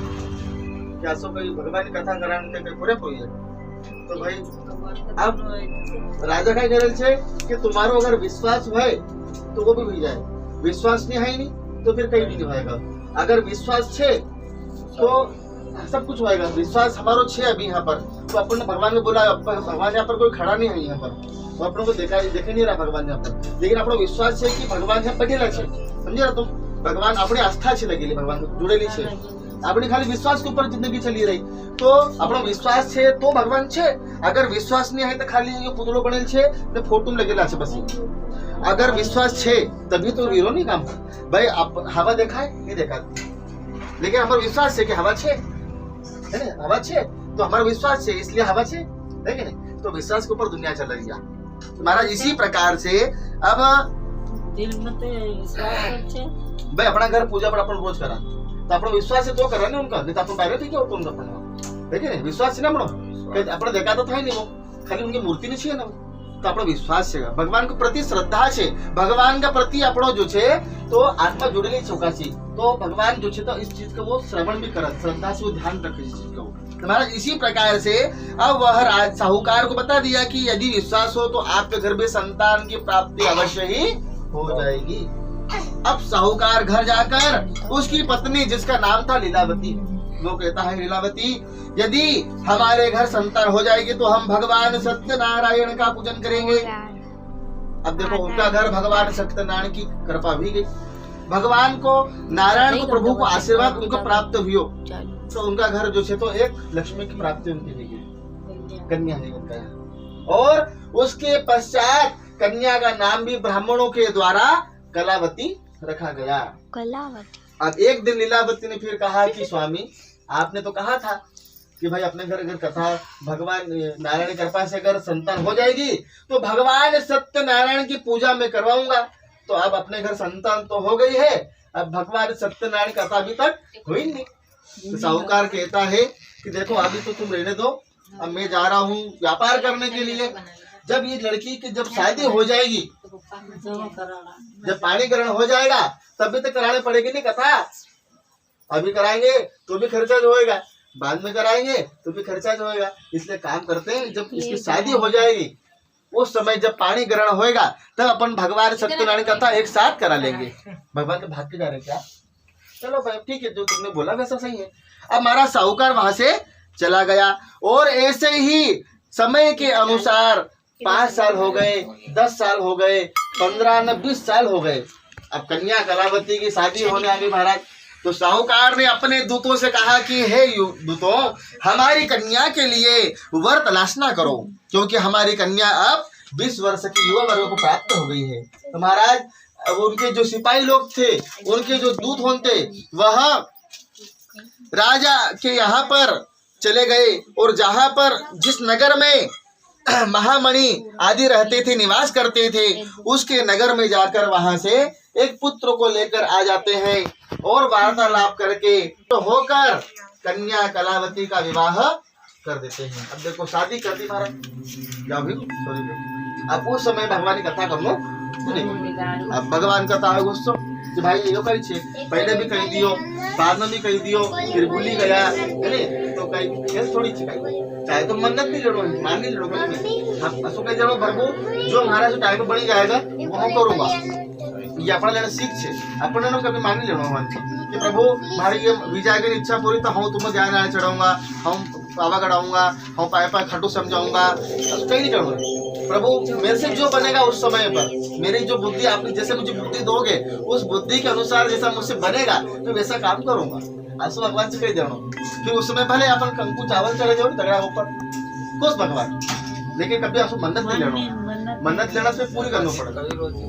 A: क्या सो कोई भगवान की कथा कराने के पूरे कोई है? तो भाई अब राजा का कह रहे कि तुम्हारो अगर विश्वास है तो वो भी हो जाए, विश्वास नहीं है नहीं तो फिर कहीं भी नहीं होगा। अगर विश्वास है तो सब कुछ होएगा। विश्वास हमारो छे अभी यहाँ पर, तो अपन ने भगवान ने बोला भगवान यहाँ पर कोई खड़ा नहीं है यहाँ पर, तो अपन को देखे नहीं रहा भगवान यहाँ पर, लेकिन अपनो विश्वास है कि भगवान यहाँ बैठेला है। समझे ना तुम? भगवान अपनी आस्था छे लगेली, भगवान जुड़ेली छे, अपनी खाली विश्वास के ऊपर जिंदगी चली रही। तो अपनो विश्वास छे तो भगवान छे, अगर विश्वास नहीं है तो खाली ये पुतलो बनेल छे ने फोटो में लगेला छे बस। अगर विश्वास छे तभी तो वीरो नहीं काम भाई। आप हवा देखा है नहीं देखा, लेकिन हमारा विश्वास है कि हवा छे है ना, हवा छे तो हमारा विश्वास है इसलिए हवा छे, है कि नहीं? तो विश्वास के ऊपर दुनिया चल रही है महाराज। इसी प्रकार से अब
B: दिल में तो विश्वास है
A: भाई, अपना घर पूजा पर अपन रोज करा तो अपना विश्वास है तो करा नहीं उनका, नहीं तो अपन बाहर ठीक है उनका अपन, है कि नहीं? विश्वास है ना अपना, अपना देखा तो था ही नहीं, वो खाली उनकी मूर्ति नहीं चाहिए ना, तो अपना विश्वास है भगवान के प्रति श्रद्धा है, भगवान का प्रति अपनो जो है तो आत्मा जुड़ेली चौका से, तो भगवान जो है तो इस चीज का वो श्रवण भी करत, श्रद्धा से वो ध्यान रखे इस चीज को। महाराज इसी प्रकार से अब वह राज साहूकार को बता दिया कि यदि विश्वास हो तो आपके घर में संतान की प्राप्ति अवश्य ही हो जाएगी। अब साहूकार घर जाकर उसकी पत्नी जिसका नाम था लीलावती, वो कहता है लीलावती, यदि हमारे घर संतान हो जाएगी तो हम भगवान सत्यनारायण का पूजन करेंगे। अब देखो उनका घर भगवान सत्यनारायण की कृपा भी गई, भगवान को नारायण को प्रभु को आशीर्वाद उनको प्राप्त हुई, तो उनका घर जो है तो एक लक्ष्मी की प्राप्ति उनकी हुई, कन्या है उनका। और उसके पश्चात कन्या का नाम भी ब्राह्मणों के द्वारा कलावती रखा गया।
E: कलावती।
A: अब एक दिन लीलावती ने फिर कहा कि स्वामी, आपने तो कहा था कि भाई अपने घर अगर कथा भगवान नारायण की कृपा से अगर संतान हो जाएगी तो भगवान सत्यनारायण की पूजा में करवाऊंगा। तो अब अपने घर संतान तो हो गई है, अब भगवान सत्यनारायण की कथा अभी तक हुई नहीं। तो साहूकार कहता है कि देखो अभी तो तुम रहने दो, अब मैं जा रहा हूँ व्यापार करने के लिए। जब ये लड़की की जब शादी हो जाएगी, जब पानी ग्रहण हो जाएगा तभी तो कराने पड़ेगी नहीं कथा। अभी कराएंगे तो भी खर्चा जो होएगा, बाद में कराएंगे तो भी खर्चा जो होएगा, इसलिए काम करते हैं जब इसकी शादी हो जाएगी उस समय जब पानी ग्रहण होएगा तब अपन भगवान सत्यनारायण कथा एक साथ करा लेंगे। भगवान के भाग के जा रहे क्या? चलो भाई ठीक है, जो तुमने बोला वैसा सही है। अब हमारा साहूकार वहां से चला गया और ऐसे ही समय के अनुसार 5 साल हो गए, 10 साल हो गए, 15 न 20 साल हो गए। अब कन्या कलावती की शादी होने आ गई महाराज। तो साहूकार ने अपने दूतों से कहा कि हे दूतों, हमारी कन्या के लिए वर तलाशना करो, क्योंकि हमारी कन्या अब 20 वर्ष की युवा वर्ग को प्राप्त हो गई है। तो महाराज अब उनके जो सिपाही लोग थे, उनके जो दूत होते, वह राजा के यहाँ पर चले गए और जहाँ पर जिस नगर में महामणि आदि रहते थे, निवास करते थे, उसके नगर में जाकर वहां से एक पुत्र को लेकर आ जाते हैं और वार्तालाप करके तो होकर कन्या कलावती का विवाह कर देते हैं। अब देखो शादी कर दी महाराज। अब उस समय भगवान की कथा करना अब भगवान कहता है गुस्सो कि भाई यो कही छे पहले भी कही दियो बाद में भी कही दियो फिर भूली गया है तो कही थोड़ी छे चाहे तो मन्नत नहीं लड़ो मान नहीं लड़ो हम असो कही जरो प्रभु जो हमारा जो टाइम बनी जाएगा वो हम करूंगा ये अपना लेना सीख छे अपने नो कभी मान नहीं लेनो मन कि प्रभु हमारी ये विजय की इच्छा पूरी तो हम तुम्हें ज्ञान आने चढ़ाऊंगा हम पावा गड़ाऊंगा हम पाए पाए खटू समझाऊंगा कहीं नहीं करूंगा प्रभु मेरे से जो बनेगा उस समय पर मेरी जो बुद्धि आपने जैसे मुझे बुद्धि दोगे उस बुद्धि के अनुसार जैसा मुझसे बनेगा तो वैसा काम करूंगा आंसू भगवान से कह देना फिर उस समय भले अपन कंकु चावल चले जाओ तगड़ा ऊपर कोस भगवान लेकिन कभी आपको मन्नत नहीं लेना मन्नत लेना से पूरी करना पड़ेगा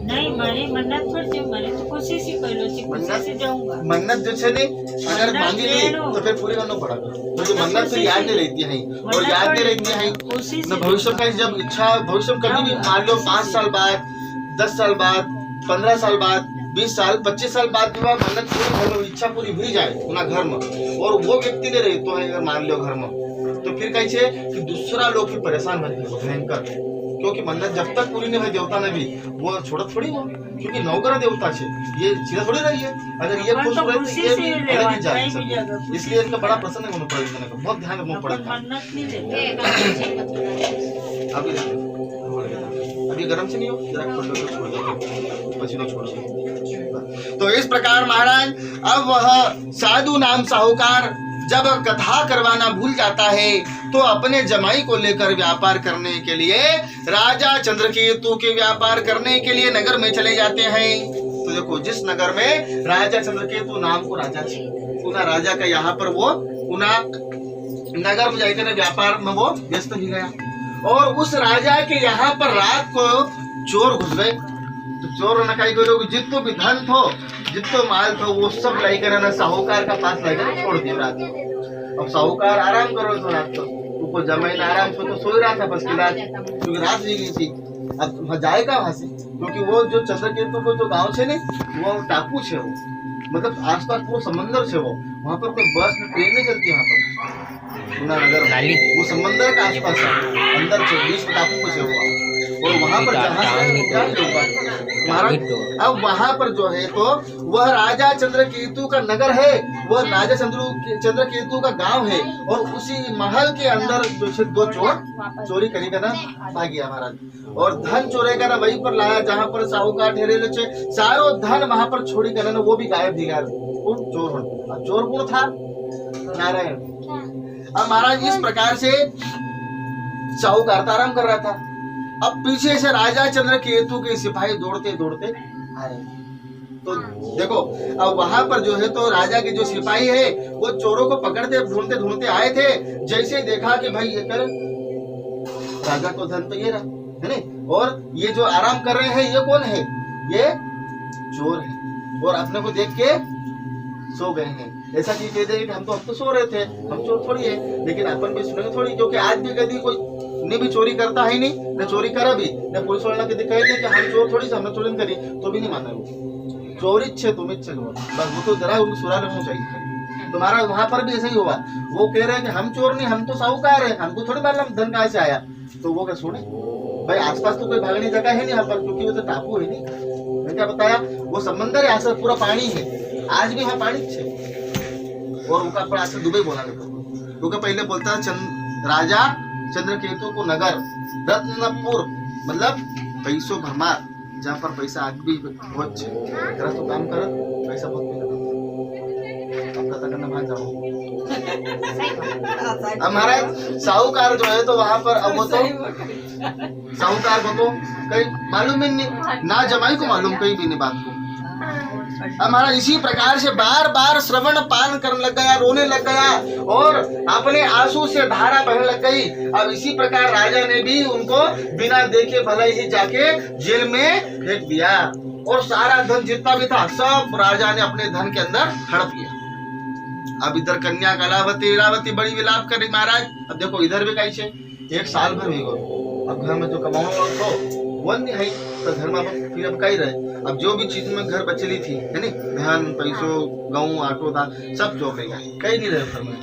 B: नहीं मारे मन्नत छोड़ते मारे तो कोशिश ही कर लो कोशिश से जाऊंगा
A: मन्नत जो छे नहीं अगर मांगी ली तो फिर पूरी करना पड़ेगा मुझे मन्नत से याद नहीं रहती है और याद नहीं रहती है न भविष्य का जब इच्छा भविष्य में कभी भी मान लो 5 साल बाद 10 साल बाद 15 साल बाद 20 साल 25 साल बाद भी मन्नत पूरी घर में इच्छा पूरी हुई जाए उना घर में और वो व्यक्ति नहीं रहे तो अगर मान लो घर में तो फिर कही छे कि दूसरा लोग भी परेशान बन गए भयंकर क्योंकि मन्नत जब तक पूरी नहीं भाई देवता ने भी वो छोड़ा थोड़ी हो क्योंकि नौकर देवता छे ये चीज थोड़ी रही है अगर ये खुश रहे तो ये भी अलग ही जाए इसलिए इनका बड़ा प्रसन्न होना पड़ेगा बहुत ध्यान रखना पड़ेगा अभी गर्म से नहीं हो जरा खोल लो छोड़ दो पसीना छोड़ दो तो इस प्रकार महाराज अब वह साधु नाम साहूकार जब कथा करवाना भूल जाता है तो अपने जमाई को लेकर व्यापार करने के लिए राजा चंद्रकेतु के व्यापार करने के लिए नगर में चले जाते हैं। तो देखो जिस नगर में राजा चंद्रकेतु नाम को राजा थे उना राजा का यहाँ पर वो उना नगर में जाकर व्यापार में वो व्यस्त भी गया और उस राजा के यहाँ पर रात को चोर घुस गए। तो चोर ने कही करो जितो भी धन थो जितो माल थो वो सब लाई कर साहूकार का पास लाकर छोड़ दिया रात को। अब साहूकार आराम करो तो रात को ऊपर जमाई आराम से तो सो रहा था बस की रात क्योंकि रात जी गई थी। अब जाएगा वहां से क्योंकि वो जो चंद्रकेतु को जो गाँव छे ने वो टापू छे वो मतलब आसपास पूरा समंदर छे वो वहाँ पर कोई बस में ट्रेन नहीं चलती यहाँ पर नगर वो समंदर के आसपास है अंदर बीच टापू को छे वो और वहाँ पर अब वहाँ पर जो है तो वह राजा चंद्रकेतु का नगर है वह राजा चंद्रकेतु का गांव है और उसी महल के अंदर जो है 2 चोर चोरी करेगा ना भाग गया महाराज और धन चोरेगा ना वहीं पर लाया जहाँ पर साहूकार ठहरे छे सारो धन वहाँ पर छोड़ी कर ना वो भी गायब दिया चोर कौन था नारायण। अब महाराज इस प्रकार से साहूकार आराम कर रहा था। अब पीछे से राजा चंद्रकेतु के सिपाही दौड़ते दौड़ते आ रहे तो देखो अब वहां पर जो है तो राजा के जो सिपाही है वो चोरों को पकड़ते ढूंढते ढूंढते आए थे। जैसे देखा कि भाई ये कर राजा को धन तो ये रहा है ना और ये जो आराम कर रहे हैं ये कौन है ये चोर है और अपने को देख के सो गए हैं। ऐसा नहीं कह दे कि हम तो सो रहे थे हम चोर थोड़ी है लेकिन अपन भी सुनेंगे थोड़ी क्योंकि आज भी कभी कोई ने भी चोरी करता है नहीं न चोरी करा भी न पुलिस वाला कभी कहे थे कि हम चोर थोड़ी से हमने चोरी करी तो भी नहीं माना वो चोरी छे तुम इच्छे बस वो तो जरा उनको सुरा रखना चाहिए। तुम्हारा वहां पर भी ऐसा ही हुआ वो कह रहे हैं कि हम चोर नहीं हम तो साहूकार है हमको थोड़ी मालूम धन कहाँ से आया तो वो क्या सुने भाई आसपास तो कोई भागने जगह है नहीं यहाँ पर क्योंकि वो तो टापू है नहीं। मैंने क्या बताया वो समंदर है आसपास पूरा पानी है आज भी यहाँ पानी छे और उनका पर आज दुबई बोला क्योंकि पहले बोलता राजा चंद्रकेतु को नगर रत्नपुर मतलब पैसों भरमार जहाँ पर पैसा आज भी बहुत तो काम कर पैसा बहुत हमारा महाराज जो है तो वहाँ पर अब वो तो साहूकार को तो कहीं मालूम ही नहीं ना जमाई को मालूम कहीं भी नहीं बात को। हमारा इसी प्रकार से बार बार श्रवण पान करने लग गया रोने लग गया और अपने आंसू से धारा बहने लग गई। अब इसी प्रकार राजा ने भी उनको बिना देखे भले ही जाके जेल में फेंक दिया और सारा धन जितना भी था सब राजा ने अपने धन के अंदर हड़प लिया। अब इधर कन्या कलावती हीरावती बड़ी विलाप कर रही महाराज। अब देखो इधर भी कहीं से 1 साल भर भी अब घर में जो कमाने वाला था वो नहीं है तो घर में फिर अब कहीं रहे। अब जो भी चीज में घर बचली थी है नी धान पैसों गेहूं आटो था सब चौक गया कहीं नहीं रहे घर में।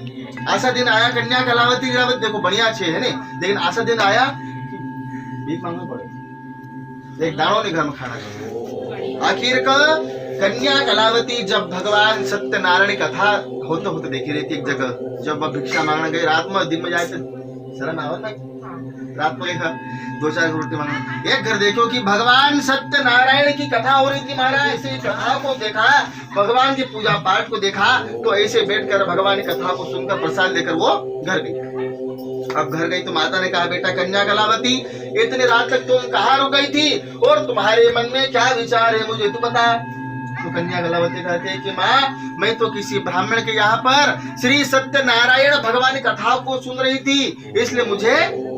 A: ऐसा दिन आया कन्या कलावती हीरावती देखो बढ़िया छे है नी लेकिन ऐसा दिन आया भीख मांगना पड़े एक दाणों ने घर में खाना चाहिए। आखिर का कन्या कलावती जब भगवान सत्यनारायण की कथा होते होते देखी रहती एक जगह, जब वह भिक्षा मांगने गई रात में, दिन में जाए तो शर्म आवत नहीं, रात में देखा 2-4 रोटी मांगना। एक घर देखो कि भगवान सत्यनारायण की कथा हो रही थी महाराज, ऐसे कथा को देखा, भगवान की पूजा पाठ को देखा, तो ऐसे बैठकर भगवान की कथा को सुनकर प्रसाद लेकर वो घर गई। अब घर गई तो माता ने कहा, बेटा कन्या कलावती, इतनी रात तक तुम कहाँ रुक गई थी और तुम्हारे मन में क्या विचार है मुझे तू बता। तो कन्या कलावती कहते हैं कि माँ, मैं तो किसी ब्राह्मण के यहाँ पर श्री सत्यनारायण भगवान की कथा को सुन रही थी, इसलिए मुझे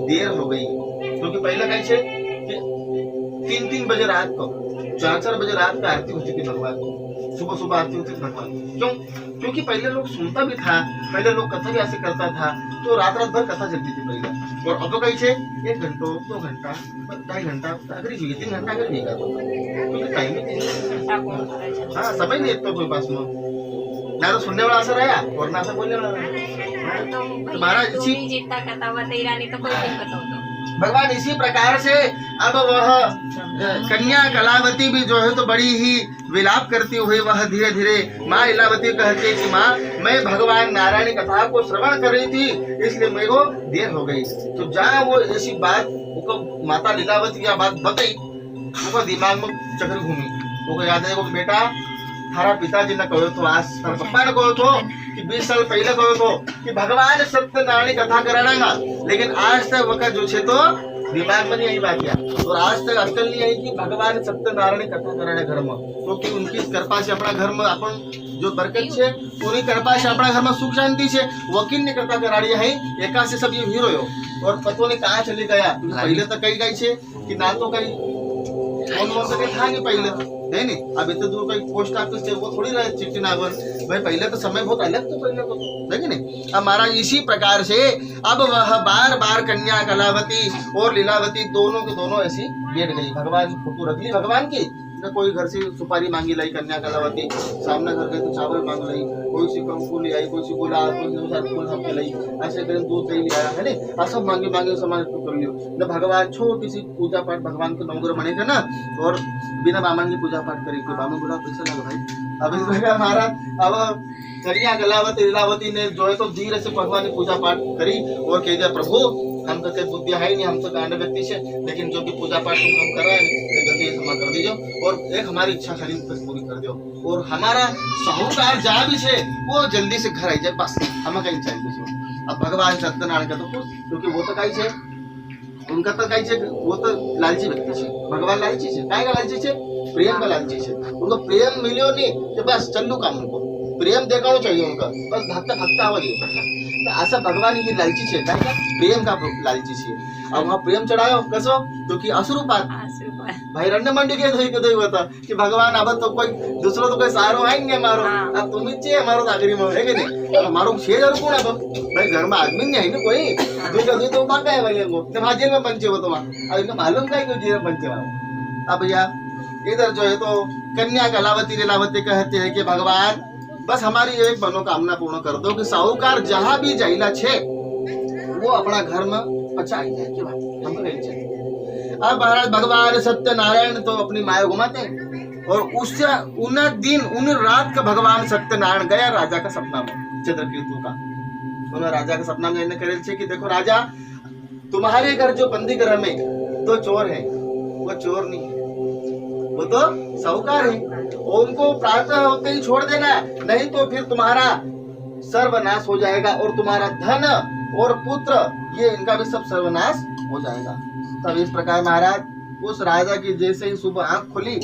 A: देर हो गई। क्योंकि पहले कैसे 3-3 बजे रात को, 4-4 बजे रात में आरती होती थी भगवान को, सुबह सुबह आरती होती थी भगवान। क्यों? क्योंकि पहले लोग सुनता भी था, पहले लोग कथा भी ऐसे करता था, तो रात रात भर कथा चलती थी पहले। और अब तो कैसे 1 घंटा 2 घंटा 2.5 घंटा अगर 3 घंटा अगर भी क्योंकि टाइम ही हाँ समय नहीं तो कोई पास में ना तो सुनने वाला असर आया और ना तो बोलने वाला। तो महाराज
C: जितना कथा बताई तो कोई दिक्कत हो
A: भगवान इसी प्रकार से अब वह कन्या कलावती भी जो है तो बड़ी ही विलाप करती हुई वह धीरे धीरे माँ लीलावती कहती है कि माँ, मैं भगवान नारायण कथा को श्रवण कर रही थी, इसलिए मेरे को देर हो गई। तो जहाँ वो ऐसी बात उनको माता लीलावती की बात बताई, उनको दिमाग में चक्कर घूमी। वो याद है बेटा, थारा पिताजी ने कहो तो, आज थारा पप्पा ने कहो तो कि 20 साल पहले कहो तो कि भगवान सत्यनारायण कथा कराना, लेकिन आज तक वक्त जो छे तो दिमाग में नहीं आई बात किया और आज तक अक्कल नहीं आई कि भगवान सत्यनारायण कथा कराने घर में, क्योंकि उनकी कृपा से अपना घर में अपन जो बरकत छे, उन्हीं कृपा से अपना घर में सुख शांति छे। वकील ने कथा कराड़ी है एका से सब ये हीरो हो और पतो ने कहाँ चली गया। पहले तो कही गई छे कि ना तो कहीं था नहीं पहले है नहीं, अब इतने दूर कहीं पोस्ट ऑफिस वो थोड़ी रहे चिट्ठी नागर भाई, पहले तो समय बहुत अलग तो पहले को देखिए नहीं। अब महाराज इसी प्रकार से अब वह बार बार कन्या कलावती और लीलावती दोनों के दोनों ऐसी बैठ गई। भगवान की फोटो रख ली भगवान की, कोई घर से सुपारी मांगी लाई कन्या कलावती, सामने घर गए तो चावल मांग लाई, कोई सी कंकु ले आई, कोई सी गुलाब, कोई सी फूल हम लाई, ऐसे करके दूध दही ले आया है ना, सब मांगे मांगे सामान कर लियो न। भगवान छोटी सी पूजा पाठ भगवान के नौकर बनेगा ना, और बिना बामन की पूजा पाठ करी, कोई बामन बोला पैसा लगा भाई। अब इस प्रकार महाराज अब कन्या कलावती लीलावती ने जो है तो धीरे से भगवान की पूजा पाठ करी और कह दिया, प्रभु हम तो कोई बुद्धि है नहीं, हम तो गांड व्यक्ति से, लेकिन जो भी पूजा पाठ हम कर रहे हैं गलती क्षमा कर दीजिए और एक हमारी इच्छा खाली पूरी कर दो, और हमारा साहूकार जहाँ भी है वो जल्दी से घर आई जाए, बस हमें कहीं चाहिए। अब भगवान सत्यनारायण का तो खुश, क्योंकि वो तो कहीं है उनका तो कहीं है, वो तो लालची व्यक्ति है, भगवान लालची है, काय का लालची है, प्रेम का लालची है। उनको प्रेम मिलियो नहीं कि बस चलू काम, उनको प्रेम देखना चाहिए उनका, बस भक्ता भक्ता हो रही असं भगवान ही लालची छे, काय का प्रेम का लालची छे। अब वहाँ प्रेम चढ़ायो कसो, क्योंकि असुरूपात भाई रण्य मंडी के धोई कदई होता कि भगवान अब तो कोई दूसरो तो कोई सारो आएंगे मारो, अब तुम ही चाहिए हमारो आखिरी में है कि नहीं, हमारो छे जरूर कौन अब भाई घर में आदमी नहीं है ना कोई, दूध तो मांगा है भाई को तो भाजी में पंचे हो, तो अब इनको मालूम का क्यों जीवन पंचे वाला। अब भैया इधर जो है तो कन्या कलावती लीलावती कहते हैं कि भगवान बस हमारी एक मनोकामना पूर्ण कर दो कि साहूकार जहाँ भी जाइला छे वो अपना घर में पचाई जाए, क्यों हम नहीं चाहिए। अब महाराज भगवान सत्यनारायण तो अपनी माया घुमाते हैं और उससे उन दिन उन रात का भगवान सत्यनारायण गया राजा का सपना में, चित्रकेतु का। उन्होंने राजा का सपना में करे थे कि देखो राजा, तुम्हारे घर जो बंदी घर में 2 चोर है, वो चोर नहीं है, वो तो साहूकार है, उनको प्रार्थना होते ही छोड़ देना, नहीं तो फिर तुम्हारा सर्वनाश हो जाएगा और तुम्हारा धन और पुत्र ये इनका भी सब सर्वनाश हो जाएगा। तब इस प्रकार महाराज उस राजा की जैसे ही सुबह आंख खुली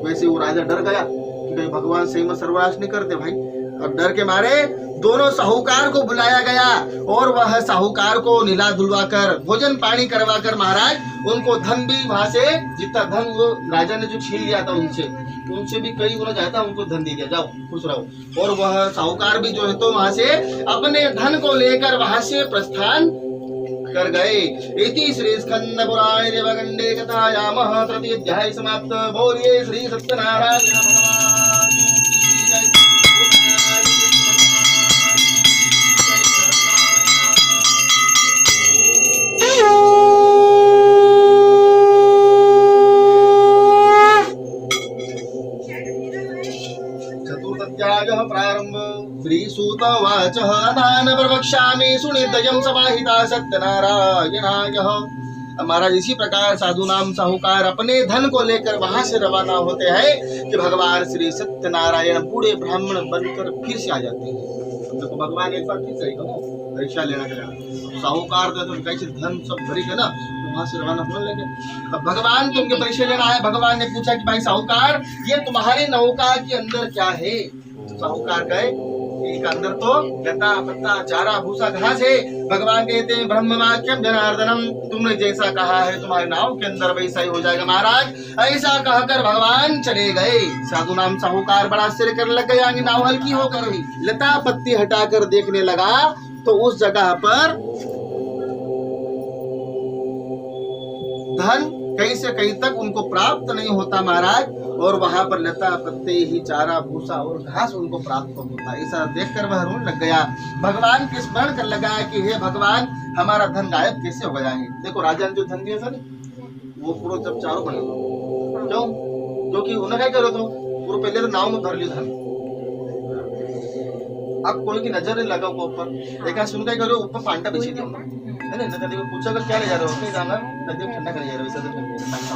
A: वैसे वो राजा डर गया कि कहीं भगवान सही में सर्वनाश नहीं करते भाई। अब डर के मारे दोनों साहूकार को बुलाया गया और वह साहूकार को निला धुलवा कर भोजन पानी करवा कर महाराज उनको धन भी वहां से जितना धन वो राजा ने जो छीन लिया था उनसे भी कई गुना ज्यादा उनको धन दे दिया, जाओ खुश रहो। और वह साहूकार भी जो है तो वहां से अपने धन को लेकर वहां से प्रस्थान कर गए। इति श्री स्कंद पुराणे देवगंडे कथायामः तृतीय अध्याय समाप्त। बोलिए श्री सत्यनारायण भगवान की जय। प्रारंभ। श्रीसूतवाच दान प्रवक्ष्यामि सुनितयं समाहिता सत्यनारायणाय। महाराज इसी प्रकार साधु नाम साहूकार अपने धन को लेकर वहां से रवाना होते हैं कि भगवान श्री सत्यनारायण बूढ़े ब्राह्मण बनकर फिर से आ जाते हैं। देखो भगवान एक बार फिर से परीक्षा लेना गया, साहूकार तो कैसे धन सब भरी है ना, तो वहां से रवाना होने लगे। अब भगवान तुमके परीक्षा लेना है। भगवान ने पूछा कि भाई साहूकार ये तुम्हारी नौका के अंदर क्या है? साहूकार कहे एक अंदर तो लता पत्ता चारा भूसा घास है। भगवान कहते हैं ब्रह्म वाक्यम जनार्दनम, तुमने जैसा कहा है तुम्हारे नाव के अंदर वैसा ही हो जाएगा महाराज। ऐसा कहकर भगवान चले गए। साधु नाम साहूकार बड़ा आश्चर्य करने लग गया कि नाव हल्की होकर ही लता पत्ती हटाकर देखने लगा तो उस जगह पर धन कहीं से कहीं तक उनको प्राप्त नहीं होता महाराज, और वहां पर लता पत्ते ही चारा भूसा और घास उनको प्राप्त होता। ऐसा देखकर वह रोने लग गया, भगवान के स्मरण कर लगा कि हे भगवान हमारा धन गायब कैसे हो गया है। देखो राजा ने जो धन दिया था वो पूरा जब चारों बने क्यों, क्योंकि उन्हें क्या करो तो पूरा पहले तो नाव में भर लिया धन। अब कोई की नजर नहीं लगा ऊपर, देखा सुन क्या करो ऊपर पांटा बिछी दिया है ना, कभी पूछा क्या ले जा रहे हो, नहीं जाना नदी में ठंडा करने जा रहे हो।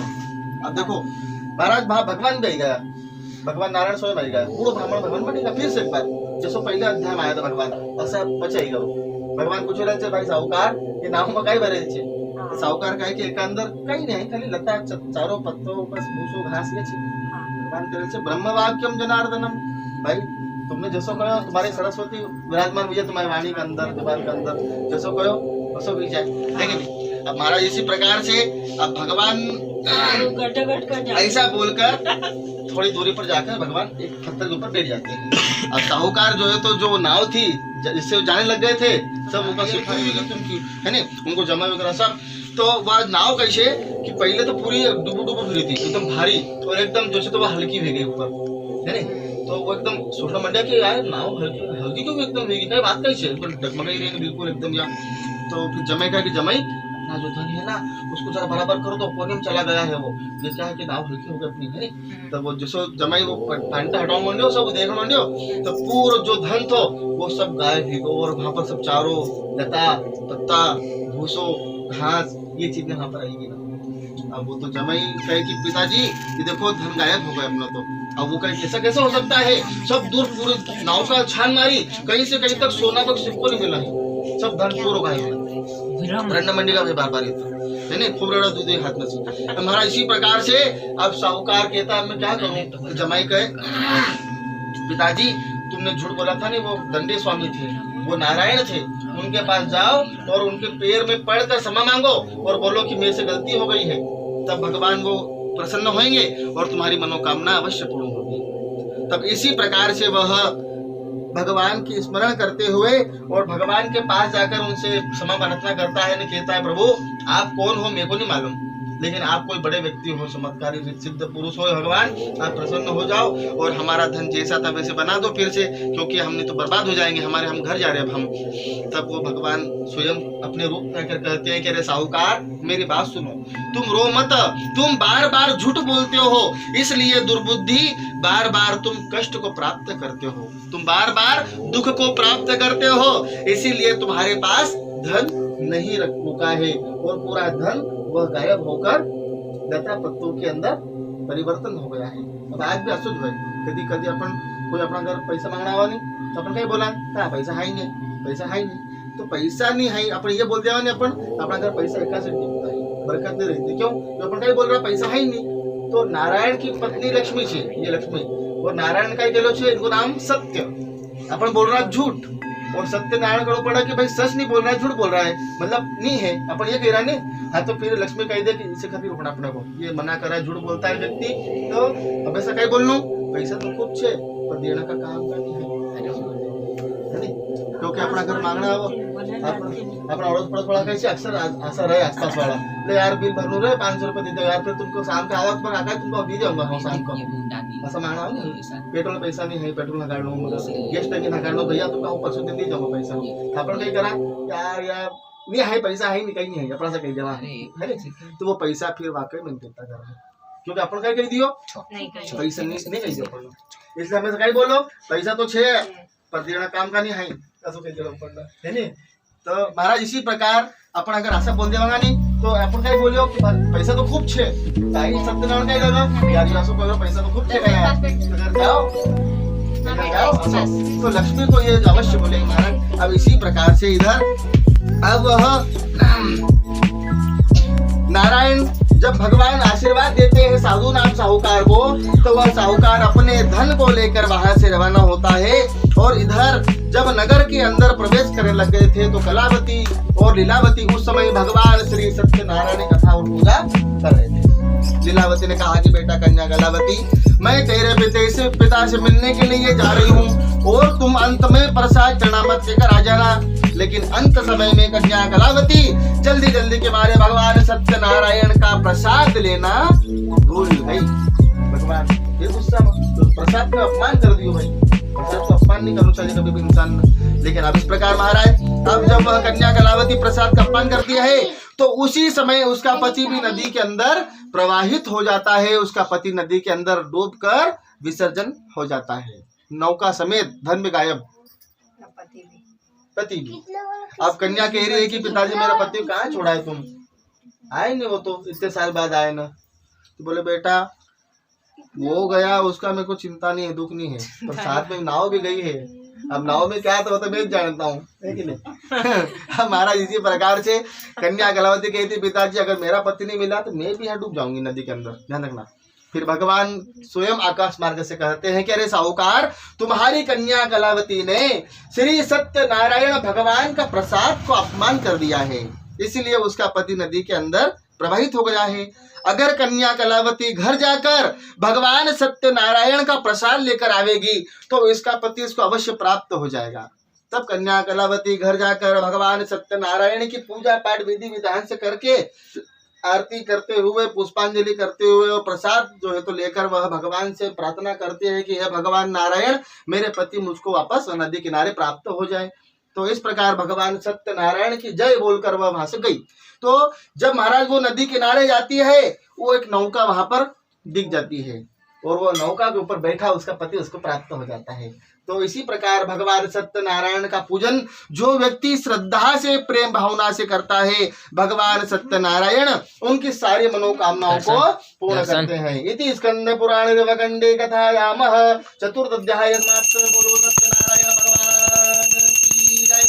A: अब देखो महाराज वहां भगवान भी गया, भगवान नारायण स्वयं आ गया, पूरा ब्राह्मण भगवान बनेगा फिर से एक बार जैसे पहले अध्याय में आया था भगवान ऐसा बचेगा। भगवान पूछ रहे थे भाई साहूकार ये नाम में कई भरे छे? साहूकार कहे कि एक अंदर कहीं नहीं खाली लता चारों पत्तों बस भूसो घास ये छे। भगवान कहे छे ब्रह्म वाक्यम जनार्दनम, भाई तुमने जैसो कहो तुम्हारे सरस्वती विराजमान हुई है तुम्हारी वाणी के अंदर जुबान के अंदर, जैसो कहो वैसो भी जाए। लेकिन अब महाराज इसी प्रकार से अब भगवान ऐसा बोलकर थोड़ी दूरी पर जाकर भगवान एक पत्थर के ऊपर बैठ जाते हैं। अब साहूकार जो है तो जो नाव थी जिससे जाने लग गए थे सब ऊपर सिपाही है ना, उनको जमा वगैरह सब, तो वह नाव कैसे कि पहले तो पूरी डूबो भरी थी एकदम भारी और एकदम जैसे तो वह हल्की हो गई ऊपर है ना, तो वो एकदम सोचना मंडा कि यार नाव हल्की क्यों एकदम होगी, क्या बात कैसे डगमगाई रही बिल्कुल एकदम। या तो फिर जमाई का कि जमाई ना जो धन है ना उसको जरा बराबर करो तो कोने में चला गया है वो, जैसे है कि नाव हल्की हो गई अपनी है। तब वो जैसे जमाई वो पांटा हटाओ मंडियो सब देख मंडियो तो पूरा जो धन था वो सब गायब ही गो, और वहां पर सब चारों लता पत्ता भूसो घास ये चीजें वहां पर आएगी ना। अब वो तो जमाई कहे कि पिताजी ये देखो धन गायब हो गए अपना, तो अब वो कहे ऐसा कैसे हो सकता है, सब दूर पूरे नाव का छान मारी कहीं से कहीं तक सोना तक सिक्को नहीं मिला है, सब धन पूरा गायब रंड मंडी का बार बार है ना, खूब रड़ा दूध हाथ में से। हमारा इसी प्रकार से अब साहूकार कहता है मैं क्या करूं, जमाई कहे पिताजी तुमने झूठ बोला था नहीं, वो दंडे स्वामी थे वो नारायण थे, उनके पास जाओ और उनके पैर में पड़कर क्षमा मांगो और बोलो कि मेरे से गलती हो गई है, तब भगवान वो प्रसन्न होंगे और तुम्हारी मनोकामना अवश्य पूर्ण होगी। तब इसी प्रकार से वह भगवान की स्मरण करते हुए और भगवान के पास जाकर उनसे क्षमा प्रार्थना करता है, कहता है प्रभु आप कौन हो मेरे को नहीं मालूम, लेकिन आप कोई बड़े व्यक्ति हो, चमत्कारी सिद्ध पुरुष हो भगवान, आप प्रसन्न हो जाओ और हमारा धन जैसा था वैसे बना दो फिर से, क्योंकि हमने तो बर्बाद हो जाएंगे, हमारे हम घर जा रहे हैं हम। तब वो भगवान स्वयं अपने रूप में आकर कहते हैं कि अरे साहूकार मेरी बात सुनो, तुम रो मत, तुम बार बार झूठ बोलते हो इसलिए दुर्बुद्धि बार बार तुम कष्ट को प्राप्त करते हो, तुम बार बार दुख को प्राप्त करते हो, इसीलिए तुम्हारे पास धन नहीं रुका है और पूरा धन वह गायब होकर लता पत्तों के अंदर परिवर्तन हो गया है। अब आज भी अशुद्ध है, कभी कभी अपन कोई अपना घर पैसा मांगना हुआ नहीं तो अपन क्या बोला क्या पैसा है नहीं, पैसा है नहीं तो पैसा नहीं है अपन ये बोल दिया नहीं, अपन अपना घर पैसा एका से टिकता है, बरकत नहीं रहती, क्यों तो अपन क्या बोल रहा पैसा है नहीं। तो नारायण की पत्नी लक्ष्मी छे, ये लक्ष्मी और नारायण का गेलो छे इनको नाम सत्य, अपन बोल रहा झूठ और सत्यनारायण को पड़ा कि भाई सच नहीं बोल रहा है झूठ बोल रहा है, मतलब नहीं है अपन ये कह रहा नहीं। हाँ तो फिर लक्ष्मी कह दे कि इसे खातिर रोकना अपने को, ये मना कर रहा है झूठ बोलता है व्यक्ति, तो अब ऐसा कहीं बोल लूं पैसा तो खूब छे पर देना का काम का नहीं है, क्योंकि अपना घर मांगना हो अपना अड़ोस पड़ोस वाला कैसे अक्सर आशा रहे आसपास वाला ले यार बिल भरनू रहे 500 रुपए दे दो यार, फिर तुमको शाम का आवक पर आकर तुमको दे दूंगा शाम को, ऐसा मांगना हो पेट्रोल पैसा नहीं है, पेट्रोल नगाड़ लो गैस टैंकी नगाड़ लो भैया तुमको परसों दिन दे जाऊंगा पैसा, अपन कहीं करा यार यार नहीं है पैसा है नहीं कहीं नहीं है अपना से कहीं जमा है, तो वो पैसा फिर वाकई में देता कर, क्योंकि अपन कहीं कह दियो पैसा नहीं कह दियो। इसलिए हमें कहीं बोलो पैसा तो छे पर देना काम का नहीं है है नी। तो महाराज इसी प्रकार अपन अगर ऐसा बोल देवांगा नहीं तो अपन कहीं बोलियो कि पैसा तो खूब छे काही सत्यनारायण कहीं लगा यार असो कोई पैसा तो खूब छे का यार अगर जाओ तो लक्ष्मी को ये अवश्य बोलेंगे महाराज। अब इसी प्रकार से इधर अब वह नारायण जब भगवान आशीर्वाद देते हैं साधु नाम साहूकार को तो वह साहूकार अपने धन को लेकर वहां से रवाना होता है। और इधर जब नगर के अंदर प्रवेश करने लग गए थे तो कलावती और लीलावती उस समय भगवान श्री सत्यनारायण की कथा और पूजा कर रहे थे। लीलावती ने कहा कि बेटा कन्या कलावती मैं तेरे पिता से मिलने के लिए जा रही हूँ और तुम अंत में प्रसाद चरणामत लेकर आ जाना। लेकिन अंत समय में कन्या कलावती जल्दी जल्दी के मारे भगवान सत्यनारायण का प्रसाद लेना भूल गई। भगवान ये गुस्सा तो प्रसाद का अपमान कर दियो भाई, प्रसाद का अपमान नहीं करना चाहिए कभी भी इंसान ने। लेकिन अब इस प्रकार महाराज अब जब वह कन्या कलावती प्रसाद का अपमान करती है तो उसी समय उसका पति भी नदी के अंदर प्रवाहित हो जाता है। उसका पति नदी के अंदर डूबकर विसर्जन हो जाता है, नौका समेत धन में गायब पति भी। अब कन्या कह रही है कि पिताजी मेरा पति कहाँ छोड़ा है, तुम आए नहीं, वो तो इतने साल बाद आए ना। तो बोले बेटा वो गया उसका मेरे को चिंता नहीं है, दुख नहीं है, पर साथ में नाव भी गई है। अब नाव में क्या तो मैं जानता हूँ है कि नहीं। हमारा इसी प्रकार से कन्या कलावती कहती पिताजी अगर मेरा पति नहीं मिला तो मैं भी यहाँ डूब जाऊंगी नदी के अंदर, ध्यान रखना। फिर भगवान स्वयं आकाश मार्ग से कहते हैं कि अरे साहूकार तुम्हारी कन्या कलावती ने श्री सत्यनारायण भगवान का प्रसाद को अपमान कर दिया है, इसलिए उसका पति नदी के अंदर प्रवाहित हो गया है। अगर कन्या कलावती घर जाकर भगवान सत्यनारायण का प्रसाद लेकर आवेगी तो इसका पति इसको अवश्य प्राप्त हो जाएगा। तब कन्या कलावती घर जाकर भगवान सत्यनारायण की पूजा पाठ विधि विधान से करके आरती करते हुए पुष्पांजलि करते हुए और प्रसाद जो है तो लेकर वह भगवान से प्रार्थना करते हैं कि हे भगवान नारायण मेरे पति मुझको वापस नदी किनारे प्राप्त हो जाए। तो इस प्रकार भगवान सत्यनारायण की जय बोलकर वह वहां से गई। तो जब महाराज वो नदी किनारे जाती है वो एक नौका वहां पर दिख जाती है और वो नौका के ऊपर बैठा उसका पति उसको प्राप्त हो जाता है। तो इसी प्रकार भगवान सत्यनारायण का पूजन जो व्यक्ति श्रद्धा से प्रेम भावना से करता है भगवान सत्यनारायण उनकी सारी मनोकामनाओं को पूर्ण करते हैं। इति स्कंद पुराण देवकंडे कथायामः चतुर्थ अध्याय समाप्त। बोलो सत्यनारायण भगवान की जय।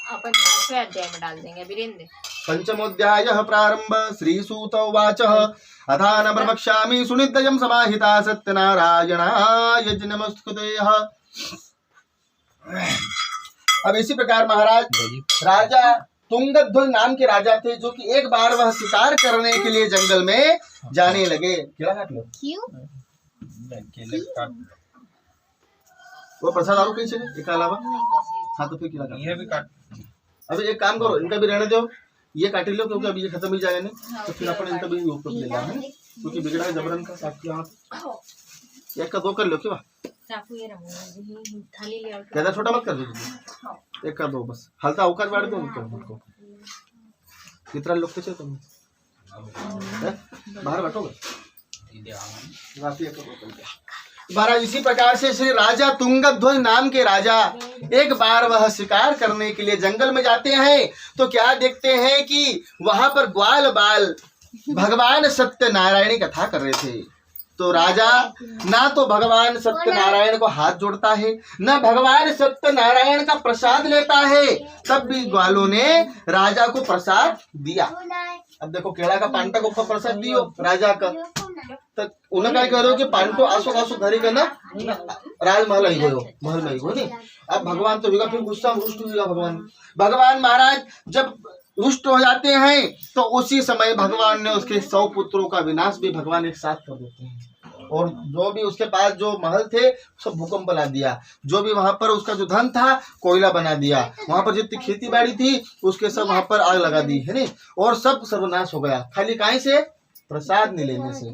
C: अपन 5वें अध्याय में डाल देंगे, अभी रहने दे।
A: पंचमोऽध्यायः प्रारंभ। श्रीसूत उवाच अथा न प्रवक्ष्यामि सुनिर्दयं समाहिता सत्यनारायणाय नमस्कृतेः। अब इसी प्रकार महाराज राजा तुंगध्वज नाम के राजा थे जो कि एक बार वह शिकार करने के लिए जंगल में जाने लगे। केला काट लो। वो प्रसाद आलू कैसे एक अलावा हाँ तो फिर केला काट। ये भी काट। अभी एक काम करो इनका भी रहने दो, ये काट लो क्योंकि अभी ये खत्म ही जाएगा नहीं तो फिर अपन इनका भी उपयोग ले लेना है क्योंकि बिगड़ा जबरन का साथ किया। एक का दो कर लो क्यों ज्यादा छोटा मत कर दो, एक का दो बस हल्का अवकाश बांट दो उनको। कितना लोग थे तुम बाहर बैठोगे। महाराज इसी प्रकार से श्री राजा तुंगध्वज नाम के राजा एक बार वह शिकार करने के लिए जंगल में जाते हैं तो क्या देखते हैं कि वहां पर ग्वाल बाल भगवान सत्यनारायण की कथा कर रहे थे। तो राजा ना तो भगवान सत्यनारायण को हाथ जोड़ता है न भगवान सत्यनारायण का प्रसाद लेता है, तब भी ग्वालों ने राजा को प्रसाद दिया। अब देखो केला का पांटा को प्रसाद दियो राजा का तो उन्हें क्या कह रहे हो कि पांटो आसो आसो धरी का ना राजमहल ही गयो महल में ही गयो। अब भगवान तो फिर गुस्सा रुष्ट हुआ। भगवान महाराज जब रुष्ट हो जाते हैं तो उसी समय भगवान ने उसके 100 पुत्रों का विनाश भी भगवान एक साथ कर देते हैं और जो भी उसके पास जो महल थे सब भूकंप ला दिया, जो भी वहां पर उसका जो धन था कोयला बना दिया, वहां पर जितनी खेती बाड़ी थी उसके सब वहां पर आग लगा दी है नहीं और सब सर्वनाश हो गया खाली काहे से प्रसाद नहीं लेने से।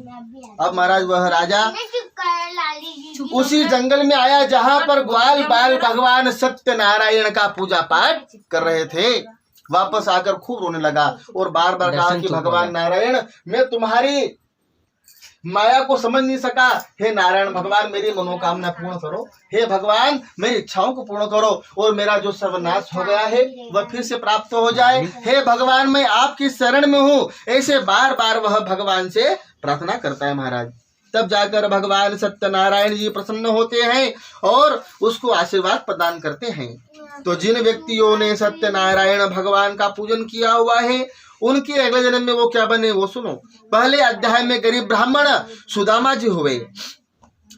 A: अब महाराज वह राजा उसी जंगल में आया जहां पर ग्वाल बाल भगवान सत्यनारायण का पूजा पाठ कर रहे थे। वापस आकर खूब रोने लगा और बार बार कहा कि भगवान नारायण, मैं तुम्हारी माया को समझ नहीं सका। हे नारायण भगवान, मेरी मनोकामना पूर्ण करो। हे भगवान, मेरी इच्छाओं को पूर्ण करो और मेरा जो सर्वनाश हो गया है वह फिर से प्राप्त हो जाए। हे भगवान, मैं आपकी शरण में हूँ। ऐसे बार बार वह भगवान से प्रार्थना करता है महाराज। तब जाकर भगवान सत्यनारायण जी प्रसन्न होते हैं और उसको आशीर्वाद प्रदान करते हैं। तो जिन व्यक्तियों ने सत्यनारायण भगवान का पूजन किया हुआ है उनके अगले जन्म में वो क्या बने वो सुनो। पहले अध्याय में गरीब ब्राह्मण सुदामा जी हुए।